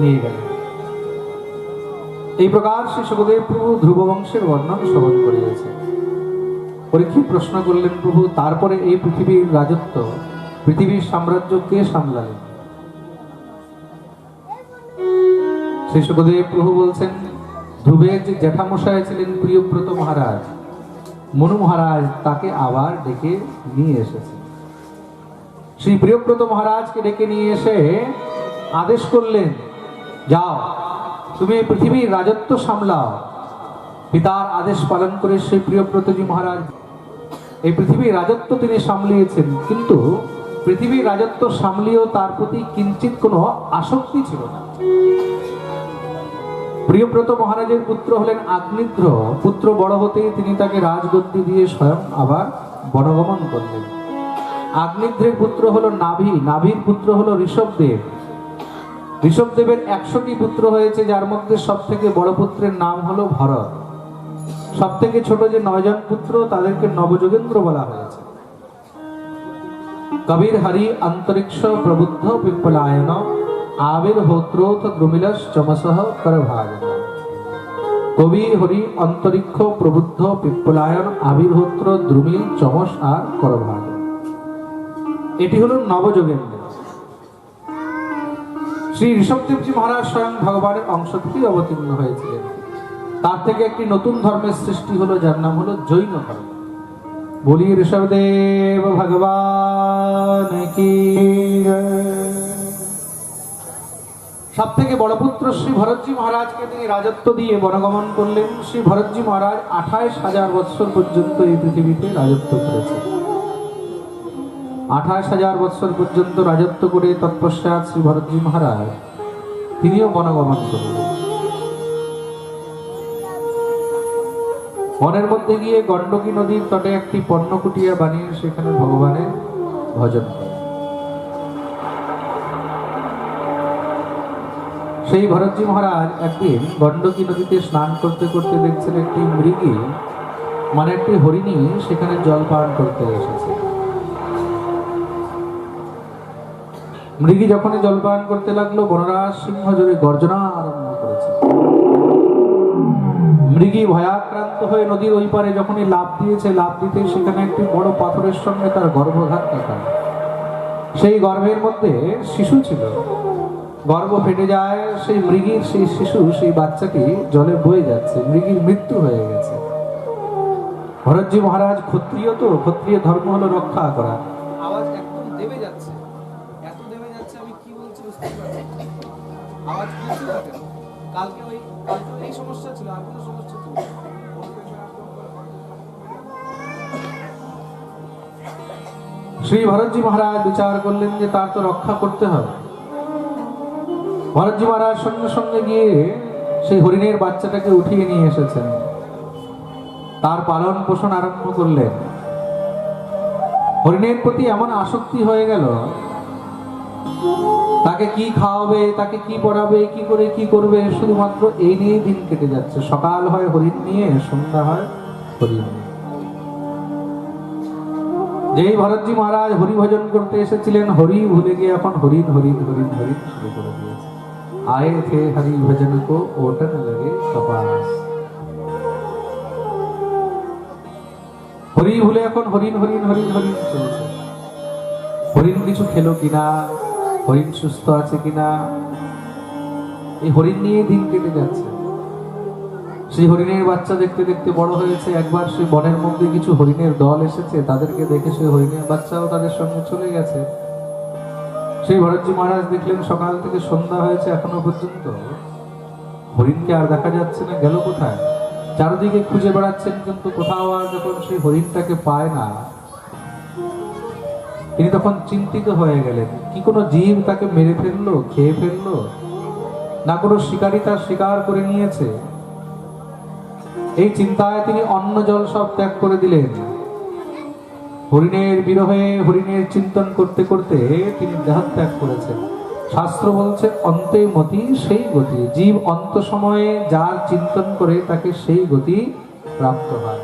নিয়ে গেলেন। এই প্রকার শ্রী সুখদেব প্রভু ধ্রুব বংশের বর্ণন শ্রবণ করিয়েছে। পরীক্ষিত প্রশ্ন করলেন, প্রভু তারপরে এই পৃথিবীর রাজত্ব, পৃথিবীর সাম্রাজ্য কে সামলালেন? শ্রী সুখদেব প্রভু বলছেন, ধ্রুবের যে জ্যাঠামশাই ছিলেন প্রিয়ব্রত মহারাজ, মনু মহারাজ তাকে আবার ডেকে নিয়ে এসেছে। শ্রী প্রিয়ব্রত মহারাজকে ডেকে নিয়ে এসে আদেশ করলেন, যাও তুমি পৃথিবীর রাজত্ব সামলাও। পিতার আদেশ পালন করে শ্রী প্রিয়ব্রতজি মহারাজ এই পৃথিবীর রাজত্ব তিনি সামলিয়েছেন, কিন্তু পৃথিবীর রাজত্ব সামলিয়েও তার প্রতি কিঞ্চিত কোনো আসক্তি ছিল না। প্রিয়ব্রত মহারাজের পুত্র হলেন আগ্নিধ্র। পুত্র বড় হতেই তিনি তাকে রাজগদ্দি দিয়ে স্বয়ং আবার বনগমন করলেন। আগ্নিধ্রের পুত্র হলো নাভি, নাভির পুত্র হলো ঋষভদেব। ঋষভদেবের 100টি পুত্র হয়েছে, যার মধ্যে সব থেকে বড় পুত্রের নাম হলো ভরত। সব থেকে ছোট যে 9 জন পুত্র তাদেরকে নবযোগেন্দ্র বলা হয়েছে। কবির হরি অন্তরিক্ষ প্রবুদ্ধ পিপ্পলায়ন আবির্হোত্রোথ দ্রুমিলস চমসহ করভাজন। কবি হরি অন্তরিক্ষ প্রবুদ্ধ পিপ্পলায়ন আবির্হোত্র দ্রুমিল চমস আর করভাজন। এটি হলো নবযোগেন্দ্র। শ্রী ঋষভদেবজি মহারাজ স্বয়ং ভগবানের অংশ থেকেই অবতীর্ণ হয়েছিলেন। তার থেকে একটি নতুন ধর্মের সৃষ্টি হলো, যার নাম হলো জৈন ধর্ম। বলি ঋষভদেব ভগবান কি। সব থেকে বড় পুত্র শ্রী ভরতজি মহারাজকে তিনি রাজত্ব দিয়ে বনগমন করলেন। শ্রী ভরতজি মহারাজ 28,000 বৎসর পর্যন্ত এই পৃথিবীতে রাজত্ব করেছেন। 28,000 বৎসর পর্যন্ত রাজত্ব করে তৎপশ্চাৎ শ্রী ভরতজি মহারাজ তিনিও বনগমন করলেন। বনের মধ্যে গিয়ে গণ্ডকী নদীর তটে একটি পর্ণকুটিয়া বানিয়ে সেখানে ভগবানের ভজন করেন। সেই ভরতজি মহারাজ একদিন গণ্ডকী নদীতে স্নান করতে করতে দেখছেন একটি মৃগী, মানে একটি হরিণী সেখানে জল পান করতে এসেছে। মৃগী যখনই জলপান করতে লাগলো, বনরাজ সিংহ জোরে গর্জনা আরম্ভ করেছে। মৃগী ভয়াক্রান্ত হয়ে নদীর ওই পারে যখনই লাফ দিয়েছে, লাফ দিতে সেখানে একটি বড় পাথরের সঙ্গে তার গর্ভঘাত কাটা। সেই গর্ভের মধ্যে শিশু ছিল। গর্ভ ফেটে যায়, সেই মৃগীর সেই শিশু, সেই বাচ্চাটি জলে বয়ে যাচ্ছে। মৃগীর মৃত্যু হয়ে গেছে। ভরতজি মহারাজ ক্ষত্রিয়, তো ক্ষত্রিয় ধর্ম হলো রক্ষা করা। আওয়াজ একদম দেবে যাচ্ছে, এত দেবে যাচ্ছে, আমি কি বলছি বুঝতে পারছি না। আওয়াজ বুঝতে পারছেন? কালকে এই সমস্যা ছিল, আর কোনো সমস্যা ছিল? শ্রী ভরতজি মহারাজ বিচার করলেন যে তার তো রক্ষা করতে হবে। ভরতজি মহারাজ সঙ্গে সঙ্গে গিয়ে সেই হরিণের বাচ্চাটাকে উঠিয়ে নিয়ে এসেছেন। তার পালন পোষণ আরম্ভ করলেন। হরিণের প্রতি এমন আসক্তি হয়ে গেল, তাকে কি খাওয়াবে, তাকে কি পড়াবে, কি করে কি করবে, শুধুমাত্র এই নিয়ে দিন কেটে যাচ্ছে। সকাল হয় হরিণ নিয়ে, সন্ধ্যা হয় হরিণ নিয়ে। যেই ভরতজি মহারাজ হরি ভজন করতে এসেছিলেন, হরি ভুলে গিয়ে এখন হরিণ হরিণ হরিণ হরিণ শুরু করে দিয়েছে। আয়ে থে হরি ভজন কো ওটন লগে কপাস। হরি ভুলে এখন হরিণ হরিণ হরিণ হরিণ চলছে। হরিণ কিছু খেলো কিনা, হরিণ সুস্থ আছে কিনা, এই হরিণ নিয়ে দিন কেটে যাচ্ছে। সেই হরিণের বাচ্চা দেখতে দেখতে বড় হয়েছে। একবার সেই বনের মধ্যে কিছু হরিণের দল এসেছে, তাদেরকে দেখে সেই হরিণের বাচ্চাও তাদের সঙ্গে চলে গেছে। সেই ভরতজি মহারাজ দেখলেন সকাল থেকে সন্ধ্যা হয়েছে, এখনো পর্যন্ত হরিণকে আর দেখা যাচ্ছে না, গেল কোথায়? চারদিকে খুঁজে বেড়াচ্ছেন, কিন্তু কোথাও আর যখন সেই হরিণটাকে পায় না, তিনি তখন চিন্তিত হয়ে গেলেন। কি কোনো জীব তাকে মেরে ফেললো, খেয়ে ফেললো, না কোনো শিকারী তার শিকার করে নিয়েছে? এই চিন্তায় তিনি অন্ন জল সব ত্যাগ করে দিলেন। হরিণের বিরহে হরিণের চিন্তন করতে করতে তিনি দেহত্যাগ করেছেন। শাস্ত্র বলছে অন্তে মতি সেই গতি, জীব অন্ত সময়ে যার চিন্তন করে তাকে সেই গতি প্রাপ্ত হয়।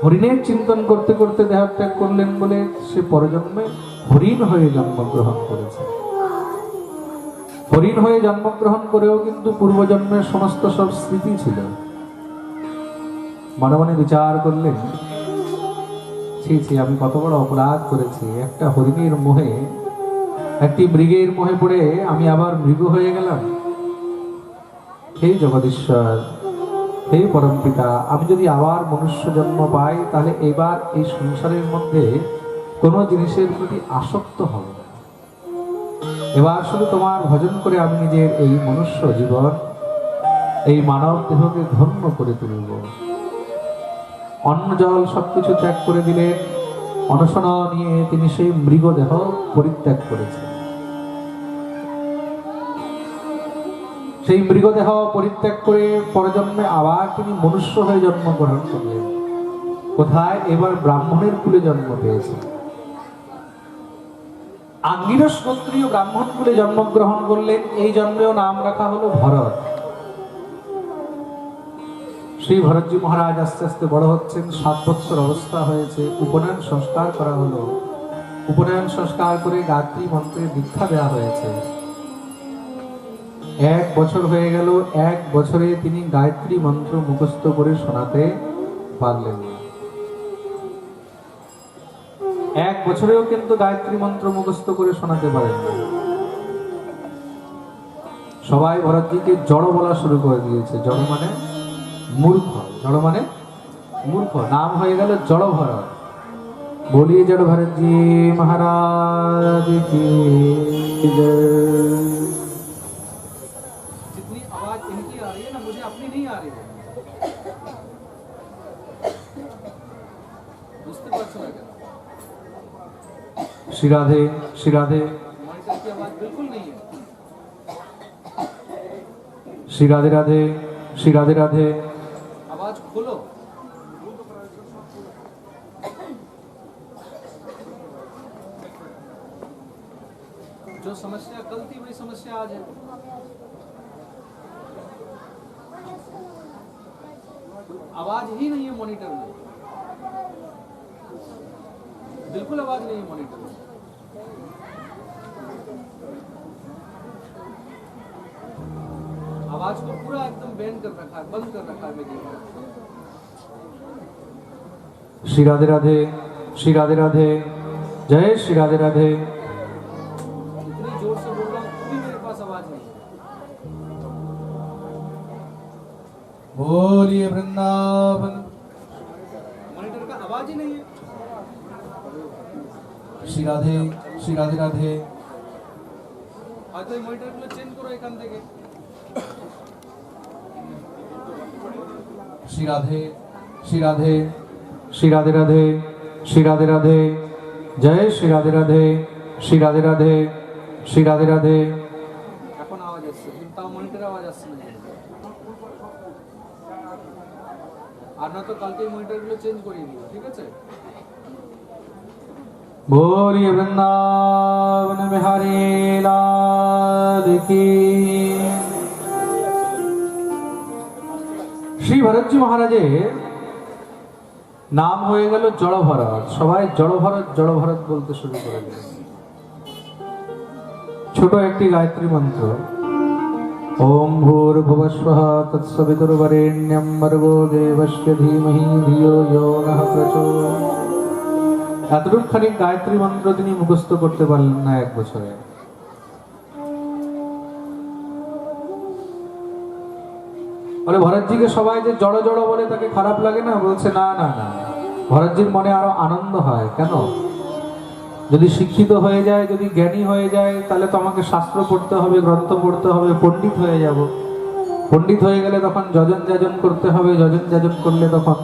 হরিণের চিন্তন করতে করতে দেহত্যাগ করলেন বলে সে পরজন্মে হরিণ হয়ে জন্মগ্রহণ করেছে। হরিণ হয়ে জন্মগ্রহণ করেও কিন্তু পূর্বজন্মের সমস্ত সব স্মৃতি ছিল। মনে মনে বিচার করলেন, ছি ছি, আমি কত বড় অপরাধ করেছি। একটা হরিণের মোহে, একটি মৃগের মোহে পড়ে আমি আবার মৃগ হয়ে গেলাম। হে জগদীশ্বর, হে পরমপিতা, আমি যদি আবার মনুষ্য জন্ম পাই তাহলে এবার এই সংসারের মধ্যে কোনো জিনিসের প্রতি আসক্ত হব না। এবার শুধু তোমার ভজন করে আমি নিজের এই মনুষ্য জীবন, এই মানব দেহকে ধন্য করে তুলব। অন্ন জল সবকিছু ত্যাগ করে দিলেন। অনশন নিয়ে তিনি সেই মৃগদেহ পরিত্যাগ করেছেন। সেই মৃগদেহ পরিত্যাগ করে পরজন্মে আবার তিনি মনুষ্য হয়ে জন্মগ্রহণ করলেন। কোথায়? এবার ব্রাহ্মণের কুলে জন্ম পেয়েছেন। আঙ্গিরস গোত্রীয় ব্রাহ্মণ কুলে জন্মগ্রহণ করলেন। এই জন্মেও নাম রাখা হলো ভরত। সেই ভরতজি মহারাজ আস্তে আস্তে বড় হচ্ছেন। 7 বছর অবস্থা হয়েছে। উপনয়ন সংস্কার করা হলো। উপনয়ন সংস্কার করে গায়ত্রী মন্ত্রের দীক্ষা দেওয়া হয়েছে। 1 বছর হয়ে গেল। 1 বছরে তিনি গায়ত্রী মন্ত্র মুখস্থ করে শোনাতে পারলেন না। 1 বছরেও কিন্তু গায়ত্রী মন্ত্র মুখস্থ করে শোনাতে পারেন না। সবাই ভরতজিকে জড় বলা শুরু করে দিয়েছে। জড় মানে মূর্খ, জড় মানে মূর্খ। নাম হয়ে গেল জড় ভরত। बोलिए जड़ भरत जी महाराज की जय। जितनी आवाज इनकी आ रही है ना, मुझे अपनी नहीं आ रही है। श्री राधे, श्री राधे। मॉनिटर की आवाज बिल्कुल नहीं है। श्री राधे राधे, श्री राधे राधे। आवाज खोलो। जो समस्या कल थी वही समस्या आज है। आवाज ही नहीं है मॉनिटर में, बिल्कुल आवाज नहीं है मॉनिटर में। आवाज को पूरा एकदम बैन कर रखा है, बंद कर रखा है मेरी। श्री राधे राधे, श्री राधे राधे, जय श्री राधे राधे। इतनी जोर से बोल रहा हूँ तो भी मेरे पास आवाज नहीं। बोलिए वृंदावन। मॉनिटर का आवाज ही नहीं है। श्री राधे, श्री राधे राधे। आज तो मॉनिटर को चेंज करो एकांत থেকে। श्री राधे, श्री राधे, श्री राधे राधे, श्री राधे राधे, जय श्री राधे राधे, श्री राधे राधे, श्री राधे राधे। এখন আওয়াজ আসছে, কিন্তু তাও মনিটরে আওয়াজ আসছে না। আর না তো কালকে মনিটরগুলো চেঞ্জ করিয়ে দিও, ঠিক আছে? बोलिए वृंदावन बिहारी लाल की। श्री भरतजी महाराजेर नाम হয়ে গেল জড় ভরত। সবাই জড় ভরত জড় ভরত বলতে শুরু করে দিল। ছোট একটি গায়ত্রী মন্ত্র, ওম ভূর্ভুবস্বঃ তৎসবিতুর্বরেণ্যং ভর্গো দেবস্য ধীমহি ধিয়ো यो নঃ প্রচোদয়াৎ। এতটুকখানি গায়ত্রী মন্ত্র তিনি মুখস্থ করতে পারলেন না 1 বছরে। বলে ভরতজিকে সবাই যে জড় জড় বলে তাকে খারাপ লাগে না? বলছে না না না, ভরতজির মনে আরো আনন্দ হয়। কেন? যদি শিক্ষিত হয়ে যায়, যদি জ্ঞানী হয়ে যায়, তাহলে তো আমাকে শাস্ত্র পড়তে হবে, গ্রন্থ পড়তে হবে, পণ্ডিত হয়ে যাব। পণ্ডিত হয়ে গেলে তখন যজন যাজন করতে হবে, যজন যাজন করলে তখন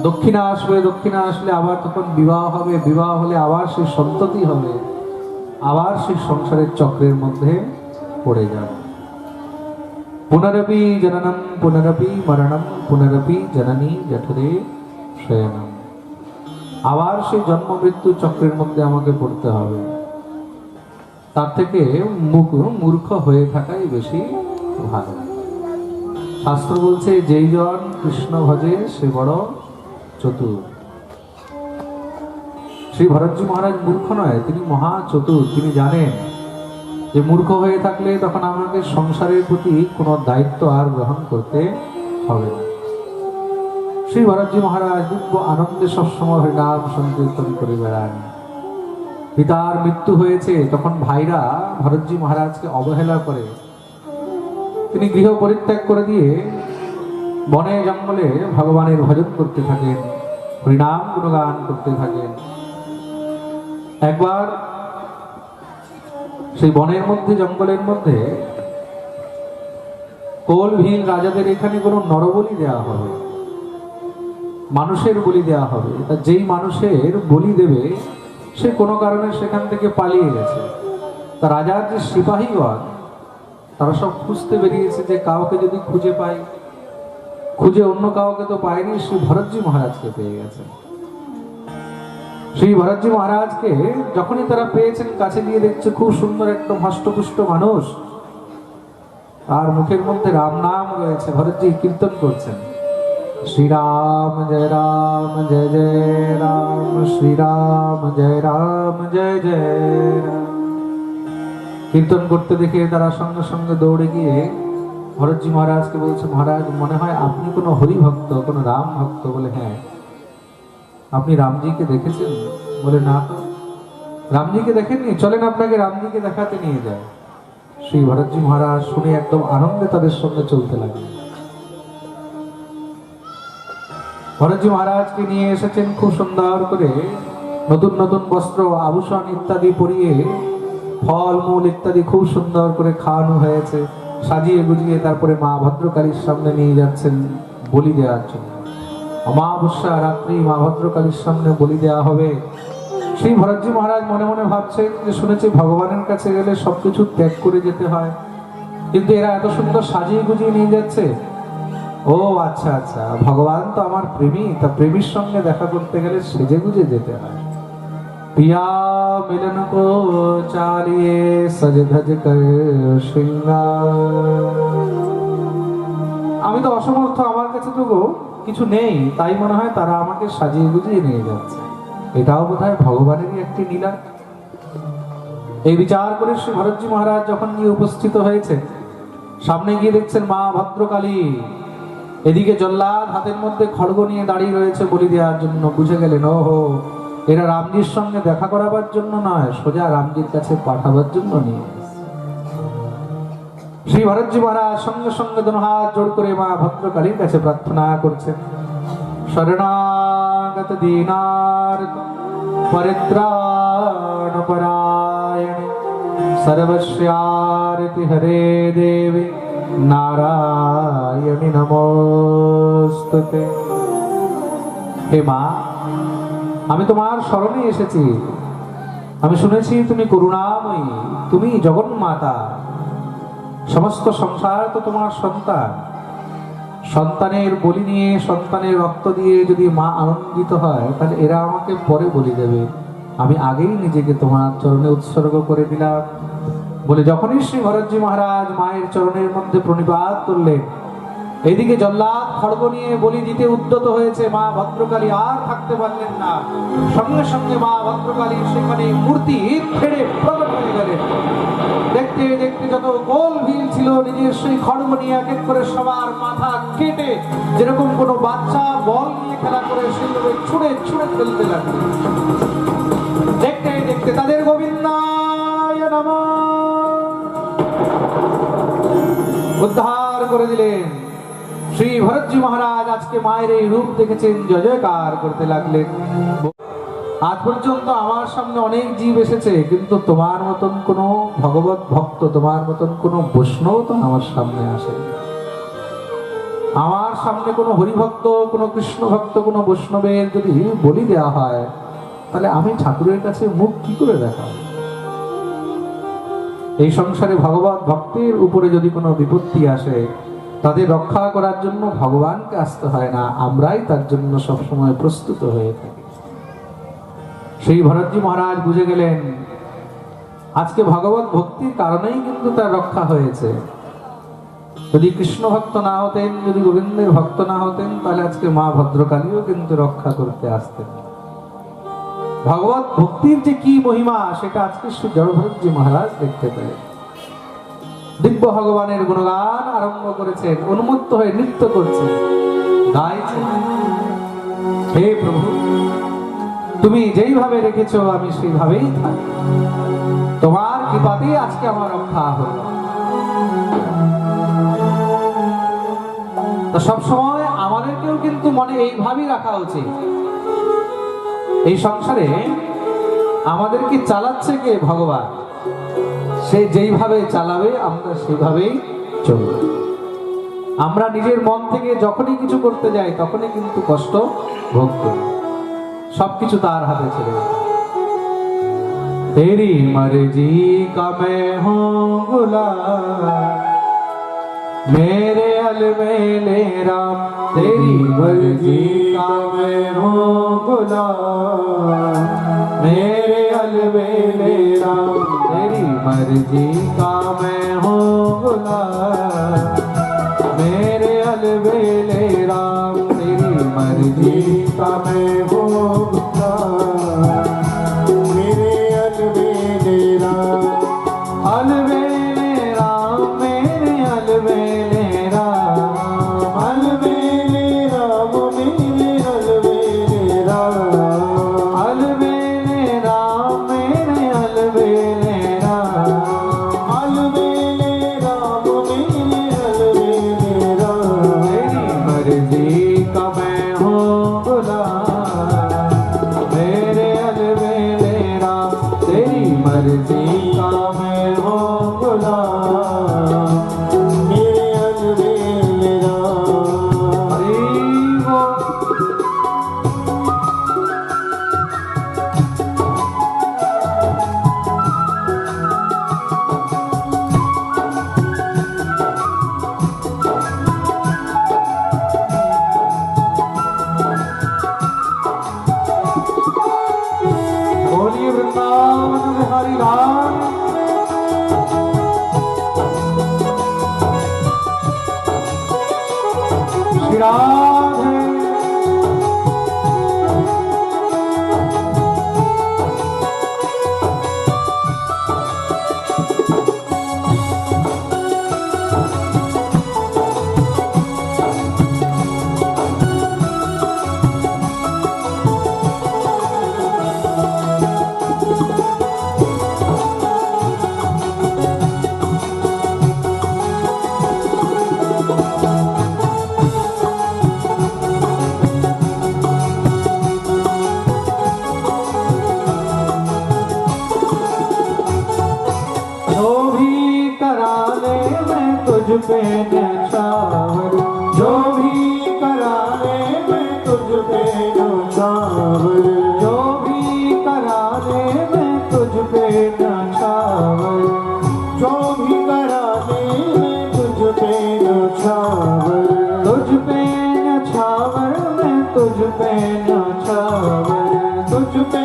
দক্ষিণা আসবে, দক্ষিণা আসলে আবার তখন বিবাহ হবে, বিবাহ হলে আবার সেই সন্ততি হবে, আবার সেই সংসারের চক্রের মধ্যে পড়ে যাব। পুনরপি জননম পুনরপি মরণম পুনরপি জননী জঠরে শয়নম। আবার সেই জন্ম মৃত্যু চক্রের মধ্যে আমাকে পড়তে হবে, তার থেকে মূর্খ হয়ে থাকাই বেশি ভালো। শাস্ত্র বলছে যেই জন কৃষ্ণ ভজে সে বড় চতুর। শ্রী ভরতজি মহারাজ মূর্খ নয়, তিনি মহা চতুর। তিনি জানেন যে মূর্খ হয়ে থাকলে তখন আমাকে সংসারের প্রতি কোনো দায়িত্ব আর গ্রহণ করতে হবে না। শ্রী ভরতজি মহারাজ দিব্য আনন্দে সবসময় হরিনাম সংকীর্তন করে বেড়ান। পিতার মৃত্যু হয়েছে, তখন ভাইরা ভরতজি মহারাজকে অবহেলা করে তিনি গৃহ পরিত্যাগ করে দিয়ে বনে জঙ্গলে ভগবানের ভজন করতে থাকেন, হরিনাম গুণগান করতে থাকেন। একবার সেই বনের মধ্যে জঙ্গলের মধ্যে কোল ভিল রাজাদের এখানে কোনো নরবলি দেওয়া হবে, মানুষের বলি দেওয়া হবে। তা যেই মানুষের বলি দেবে সে কোনো কারণে সেখান থেকে পালিয়ে গেছে। তা রাজার যে সিপাহীগণ তারা সব খুঁজতে বেরিয়েছে যে কাউকে যদি খুঁজে পাই, খুঁজে অন্য কাউকে তো পায়নি, শ্রী ভরতজি মহারাজকে পেয়ে গেছে। শ্রী ভরতজি মহারাজকে যখনই তারা পেয়েছেন, কাছে গিয়ে দেখছে খুব সুন্দর একদম হষ্টপুষ্ট মানুষ, আর মুখের মধ্যে রাম নাম রয়েছে। ভরতজি কীর্তন করছেন, শ্রীরাম জয় রাম জয় জয় রাম, শ্রীরাম জয় রাম জয় জয় রাম। কীর্তন করতে দেখে তারা সঙ্গে সঙ্গে দৌড়ে গিয়ে ভরতজি মহারাজকে বলছে, মহারাজ মনে হয় আপনি কোনো হরি ভক্ত, কোনো রাম ভক্ত। বলে হ্যাঁ। আপনি রামজিকে দেখেছেন? বলে না তো। রামজিকে দেখেননি? চলেন আপনাকে রামজিকে দেখাতে নিয়ে যায়। শ্রী ভরতজি মহারাজ শুনে একদম আনন্দে তাদের সঙ্গে চলতে লাগলেন। ভরতজি মহারাজকে নিয়ে এসেছেন খুব সুন্দর করে, নতুন নতুন বস্ত্র আভূষণ ইত্যাদি পরিয়ে, ফল মূল ইত্যাদি খুব সুন্দর করে খাওয়ানো হয়েছে, সাজিয়ে গুজিয়ে তারপরে মা ভদ্রকালীর সামনে নিয়ে যাচ্ছেন বলি দেওয়ার জন্য। অমাবস্যা রাত্রি মা ভদ্রকালীর সামনে বলি দেওয়া হবে। শ্রী ভরতজি মহারাজ মনে মনে ভাবছেন যে শুনেছি ভগবানের কাছে গেলে সবকিছু ত্যাগ করে যেতে হয়, কিন্তু এরা এত সুন্দর সাজিয়ে গুজিয়ে নিয়ে যাচ্ছে। ও আচ্ছা আচ্ছা, ভগবান তো আমার প্রেমী, তা প্রেমীর সঙ্গে দেখা করতে গেলে সেজে গুজে যেতে হয়। পিয়া মিলন কো চালিয়ে সজ ধজ কর শৃঙ্গার। আমি তো অসমর্থ, আমার কাছে তো কিছু নেই, তাই মনে হয় তারা আমাকে সাজিয়ে গুজিয়ে নিয়ে যাচ্ছে। এটাও বোধহয় ভগবানেরই একটি লীলা। এই বিচার করে শ্রী ভরতজি মহারাজ যখন গিয়ে উপস্থিত হয়েছে, সামনে গিয়ে দেখছেন মা ভদ্রকালী, এদিকে জল্লাদ হাতের মধ্যে খড়গ নিয়ে দাঁড়িয়ে রয়েছে বলি দেওয়ার জন্য। বুঝে গেলেন, ওহো, এরা রামজির সঙ্গে দেখা করাবার জন্য নয়, সোজা রামজির কাছে পাঠাবার জন্য নিয়ে। শ্রী ভরতজি মহারাজ সঙ্গে সঙ্গে দুই হাত জোড় করে মা ভদ্রকালীর কাছে প্রার্থনা করছেন, শরণাগত দীনার্ত পরিত্রাণ পরায়ণ সর্বস্যারতি হরে দেবী নারায়ণী নমস্তুতে। হে মা, আমি তোমার শরণে এসেছি। আমি শুনেছি তুমি করুণাময়ী, তুমি জগন্মাতা, সমস্ত সংসার তো তোমার সন্তান। সন্তানের বলি নিয়ে, সন্তানের রক্ত দিয়ে যদি মা আনন্দিত হয়, তাহলে এরা আমাকে পরে বলি দেবে, আমি আগেই নিজেকে তোমার চরণে উৎসর্গ করে দিলাম। বলে যখনই শ্রী ভরতজি মহারাজ মায়ের চরণের মধ্যে প্রণিপাত করলেন, এদিকে জল্লাদ খড়গ নিয়ে বলি দিতে উদ্যত হয়েছে। মা ভদ্রকালী আর থাকতে পারলেন না, সঙ্গে সঙ্গে মা ভদ্রকালী সেখানে মূর্তি ছেড়ে প্রকট হয়ে গেলেন। দেখতে দেখতে যত গোল ভিল ছিল, নিজের সেই খড়গ নিয়ে এক এক করে সবার মাথা কেটে, যেরকম কোনো বাচ্চা বল নিয়ে খেলা করে সেগুলো ছুঁড়ে ছুঁড়ে ফেলতে লাগলো। দেখতে দেখতে তাদের গোবিন্দায় নমঃ উদ্ধার করে দিলেন। শ্রী ভরতজি মহারাজ আজকে মায়ের এই রূপ দেখেছেন, জয় জয়কার করতে লাগলেন। আজ পর্যন্ত আমার সামনে অনেক জীব এসেছে, কিন্তু তোমার মতন কোনো ভগবত ভক্ত, তোমার মতন কোনো বৈষ্ণব তো আমার সামনে আসে। আমার সামনে কোনো হরিভক্ত, কোনো কৃষ্ণ ভক্ত, কোনো বৈষ্ণবের যদি বলি দেওয়া হয়, তাহলে আমি ঠাকুরের কাছে মুখ কি করে দেখাবো? এই সংসারে ভগবত ভক্তের উপরে যদি কোনো বিপত্তি আসে, তাদের রক্ষা করার জন্য ভগবানকে আসতে হয় না, আমরাই তার জন্য সবসময় প্রস্তুত হয়ে থাকি। সেই ভরতজি মহারাজ বুঝে গেলেন আজকে ভগবত ভক্তির কারণেই কিন্তু তার রক্ষা হয়েছে। যদি কৃষ্ণ ভক্ত না হতেন, যদি গোবিন্দের ভক্ত না হতেন, তাহলে আজকে মা ভদ্রকালীও কিন্তু রক্ষা করতে আসতেন। ভগবত ভক্তির যে কি মহিমা সেটা আজকে শ্রী জড়ভরতজি মহারাজ দেখতে পেলেন। দিব্য ভগবানের গুণগান আরম্ভ করেছেন, উন্মত্ত হয়ে নৃত্য করছেন, গাইছেন, হে প্রভু তুমি যেইভাবে রেখেছো আমি সেইভাবেই থাকি, তোমার কৃপাতেই আজকে আমার রক্ষা হলো। তো সবসময় আমাদেরকেও কিন্তু মনে এইভাবেই রাখা উচিত, এই সংসারে আমাদেরকে চালাচ্ছে কে? ভগবান। সে যেইভাবে চালাবে আমরা সেইভাবেই চলব। আমরা নিজের মন থেকে যখনই কিছু করতে যাই তখনই কিন্তু কষ্ট ভোগ করি, সবকিছু তার হাতে ছেড়ে দিই। তেরি মর্জি কা मैं हूं गुलाम, मेरे अलमेले राम। तेरी मर्जी का मैं हूं गुलाम, मेरे अलमेले राम। तेरी मर्जी का मैं हूं गुलाम, मेरे अलमेले राम। तेरी मर्जी का मैं हूं गुलाम, मेरे अलमेले राम। अलमेले राम, मेरे अलमेले राम। अलमेले राम, मेरे अलमेले राम। अलमेले राम, मेरे अलमेले राम। अलमेले राम, मेरे अलमेले राम। तेरी मर्जी का मैं हूँ गुलाम, मेरे अलमेले राम। तेरी मर्जी का मैं हूँ गुलाम, मेरे अलमेले राम। हरि बोल। बोलिए वृंदावन बिहारी लाल। श्री राधे। जो भी करा ले मैं तुझ पे न्यौछावर, जो भी करा ले मैं तुझ पे न्यौछावर। जो भी करा ले मैं तुझ पे न्यौछावर। जो भी करा ले मैं तुझ पे न्यौछावर। तुझ पे न्यौछावर, मैं तुझ पे न्यौछावर। तुझ पे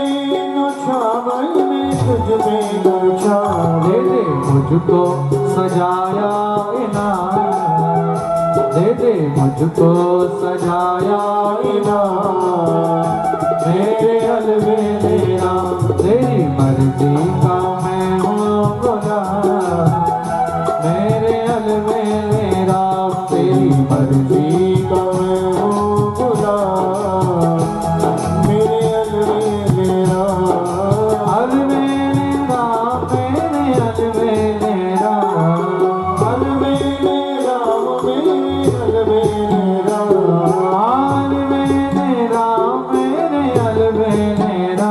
न्यौछावर, मैं तुझ पे न्यौछावर। दे दे मुझको सजाया इनाम, दे दे मुझको सजाया इनाम। मेरे अलमेले राम। तेरी मर्जी का मैं हूँ गुलाम, मेरे अलमेले राम। तेरी मर्जी का मैं हूँ गुलाम, मेरे अलमेले राम। अलमेले राम, मेरे अलमेले राम। अलमेले राम, मेरे अलमेले राम। अलमेले राम, मेरे अलमेले राम।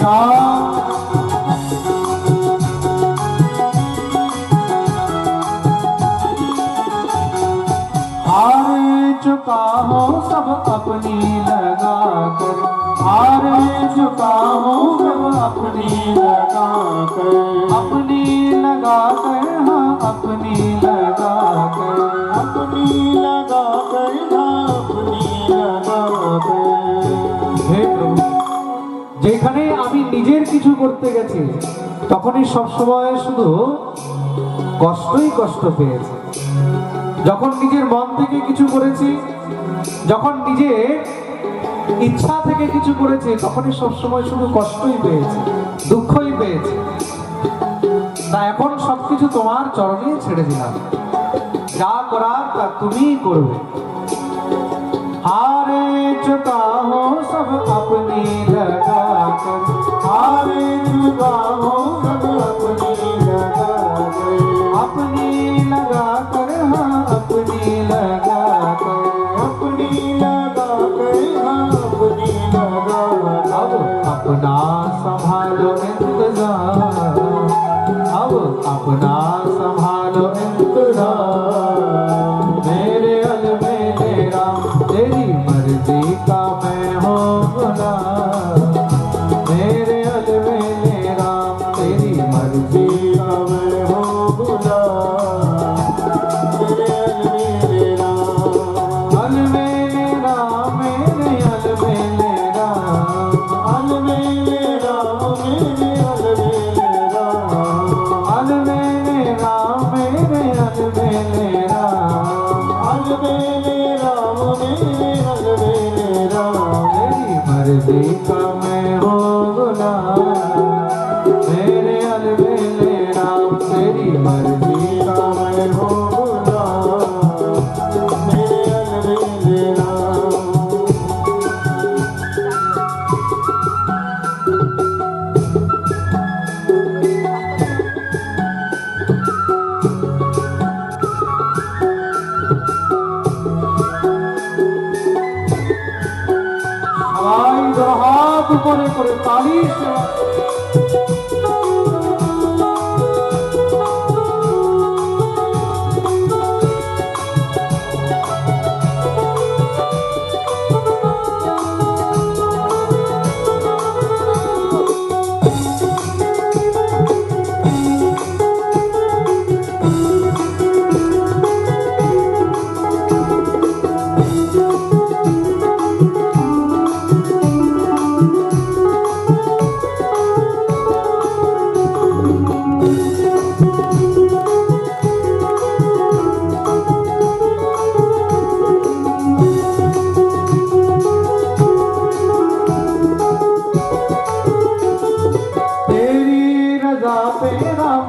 कृष्णा हार चुका हो सब अपनी लगा कर, हार चुका हो सब अपनी लगा कर, अपनी लगा कर, हाँ अपनी लगा कर, अपनी लगा कर, अपनी लगा कर। হে প্রভু, যেখানে আমি নিজের কিছু করতে গেছি তখনই সবসময় শুধু কষ্টই কষ্ট পেয়েছি। যখন নিজের মন থেকে কিছু করেছি, যখন নিজের ইচ্ছা থেকে কিছু করেছি, তখনই সবসময় শুধু কষ্টই পেয়েছি, দুঃখই পেয়েছি। তা এখন সবকিছু তোমার চরণে ছেড়ে দিলাম, যা করার তা তুমিই করবে। हारे चुका हो सब अपनी लगा कर, हारे चुका हो सब अपनी लगा कर, अपनी लगा कर, हाँ अपनी लगा कर, अपनी लगा कर, अपनी लगा कर। अब अपना संभालो इंतजार, अब अपना संभालो इंतजार, मेरे अलमेले राम तेरी मर्जी का मैं हो गुलाम, मेरे अलमेले राम तेरी मर्जी का मैं हो गुलाम, मेरे अलमेले राम, अलमेले राम मेरे अलमेले राम, अलमेले राम, मेरे अलमेले राम, अलमेले राम मेरे अलमेले राम, अलमेले राम, मेरे अलमेले राम। तेरी मर्जी का मैं हो गुलाम, मेरे अलमेले राम तेरी मर्जी का मैं हो गुलाम, मेरे अलमेले राम। সবাই হাত উপরে করে তালি সেবা।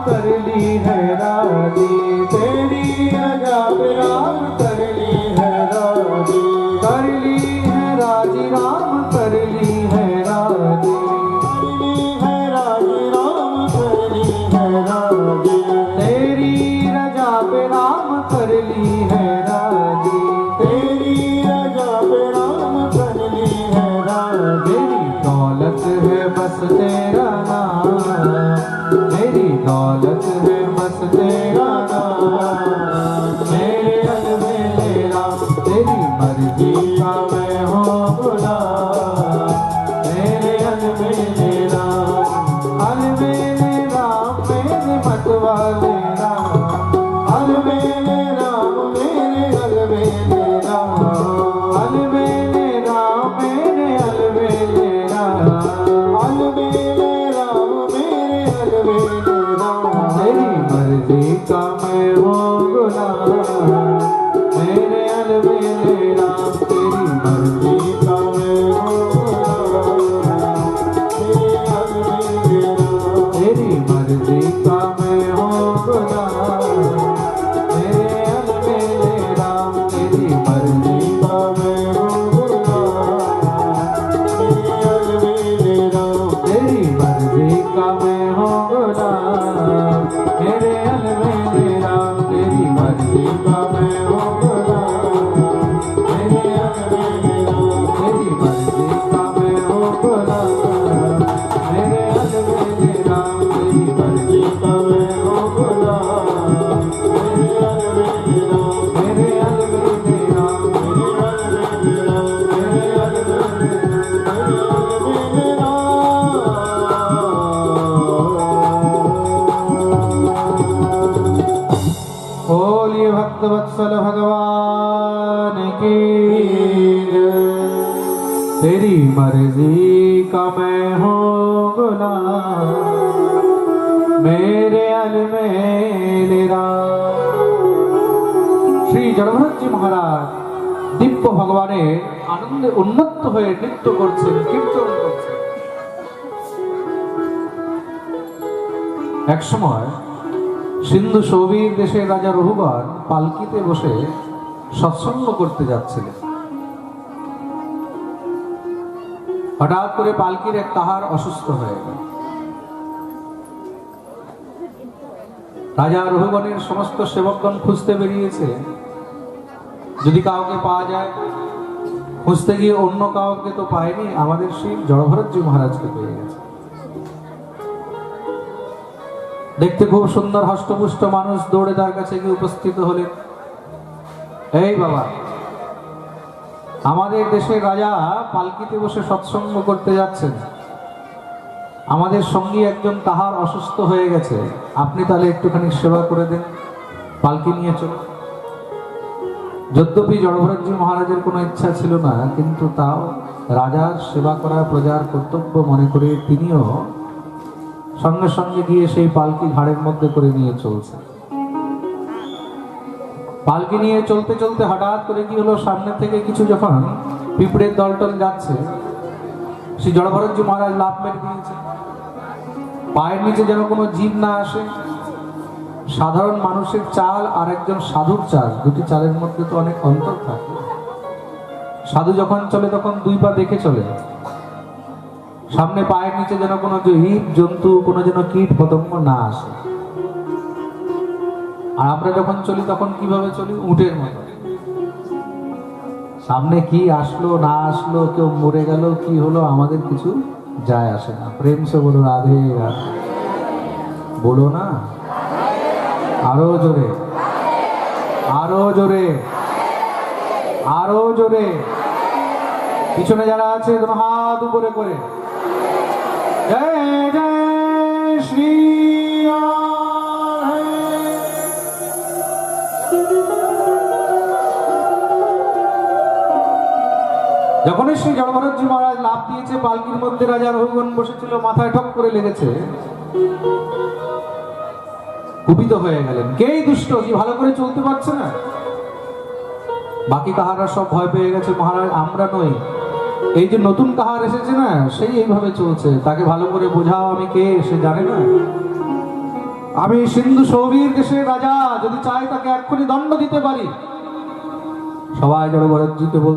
कर ली है राजी, तेरी रजा पे राम कर ली है राजी, कर ली है राजी राम कर ली है राजी, कर ली है राजी राम कर ली है राजी, तेरी रजा पे राम कर ली है राजी, तेरी रजा पे राम कर ली है राजी। मेरी दौलत है बस तेरा नाम, मेरी दौलत है बस तेरा नाम, मेरे अलमेले राम तेरी मर्जी का मैं हो गुलाम, मेरे अलमेले राम मेरे मतवाले राम, अलमेले राम मेरे अलमेले राम, अलमेले राम मेरे अलमेले राम, अलमेले राम मेरे अलमेले राम। तेरी मर्जी बोलिए भक्त वत्सल भगवान की जय। तेरी मर्जी का मैं हूँ गुलाम, मेरे अलमेरा। श्री জড়ভরত জি মহারাজ দিব্য ভগবানের আনন্দে উন্মত্ত হয়ে নৃত্য করছেন, কীর্তন করছেন। এক সময় সিন্ধু সৌবীর দেশের রাজা রঘুগণ পালকিতে বসে সৎসঙ্গ করতে যাচ্ছিলেন। হঠাৎ করে পালকির এক কাহার অসুস্থ হয়ে গেল। রাজা রঘুগণের সমস্ত সেবকগণ খুঁজতে বেরিয়েছে, যদি কাউকে পাওয়া যায়। খুঁজতে গিয়ে অন্য কাউকে তো পায়নি, আমাদের সেই জড়ভরতজি মহারাজকে পেয়ে গেছে। দেখতে খুব সুন্দর হষ্টপুষ্ট মানুষ দৌড়ে তার কাছে গিয়ে উপস্থিত হলেন। এই বাবা, আমাদের দেশের রাজা পালকিতে বসে সৎসঙ্গ করতে যাচ্ছেন, আমাদের সঙ্গী একজন তাহার অসুস্থ হয়ে গেছে, আপনি তাহলে একটুখানি সেবা করে দেন, পালকি নিয়ে চলুন। যদ্যপি জড়ভরতজি মহারাজের কোনো ইচ্ছা ছিল না, কিন্তু তাও রাজার সেবা করা প্রজার কর্তব্য মনে করে তিনিও সঙ্গে সঙ্গে গিয়ে সেই পালকি ঘাড়ের মধ্যে করে নিয়ে চলছে। পালকি নিয়ে চলতে চলতে হঠাৎ করে কি হলো, সামনে থেকে কিছু যখন পিঁপড়ের দলটল যাচ্ছে, সেই জড়ভরতজি মহারাজ লাফ মেরে দিয়েছে। পায়ের নিচে যেন কোনো জীব না আসে। সাধারণ মানুষের চাল আর একজন সাধুর চাল, দুটি চালের মধ্যে তো অনেক অন্তর থাকে। সাধু যখন চলে তখন দুই পা দেখে চলে, সামনে পায়ের নিচে যেন কোনো জীব জন্তু, কোনো যেন কীট পতঙ্গ না আসে। আর আমরা যখন চলি তখন কিভাবে চলি? উটের মতো। সামনে কি আসলো না আসলো, কেউ মরে গেল, কি হলো, আমাদের কিছু যায় আসে না। প্রেম সে বলো রাধে রাধে, বলো না আরো জোরে, আরো জোরে, আরো জোরে। পিছনে যারা আছে হাত উপরে করে জয় জয় শ্রী রাধে। যখনই শ্রী জড়ভরতজি মহারাজ লাফ দিয়েছে, পালকির মধ্যে রাজা রঘুগণ বসেছিল, মাথায় ঠক করে লেগেছে, কুপিত হয়ে গেলেন। কেই দুষ্ট, কি ভালো করে চলতে পারছে না। বাকি কাহাররা সব ভয় পেয়ে গেছে, মহারাজ আমরা নই, এই যে নতুন কাহার এসেছে না, সেই এইভাবে চলছে, তাকে ভালো করে বোঝাও আমি কে, সে জানে না। আমি সিন্ধু সৌবীর দেশের রাজা, যদি চাই তাকে এক্ষুনি দণ্ড দিতে পারি। সবাই জড়ভরতজিকে বল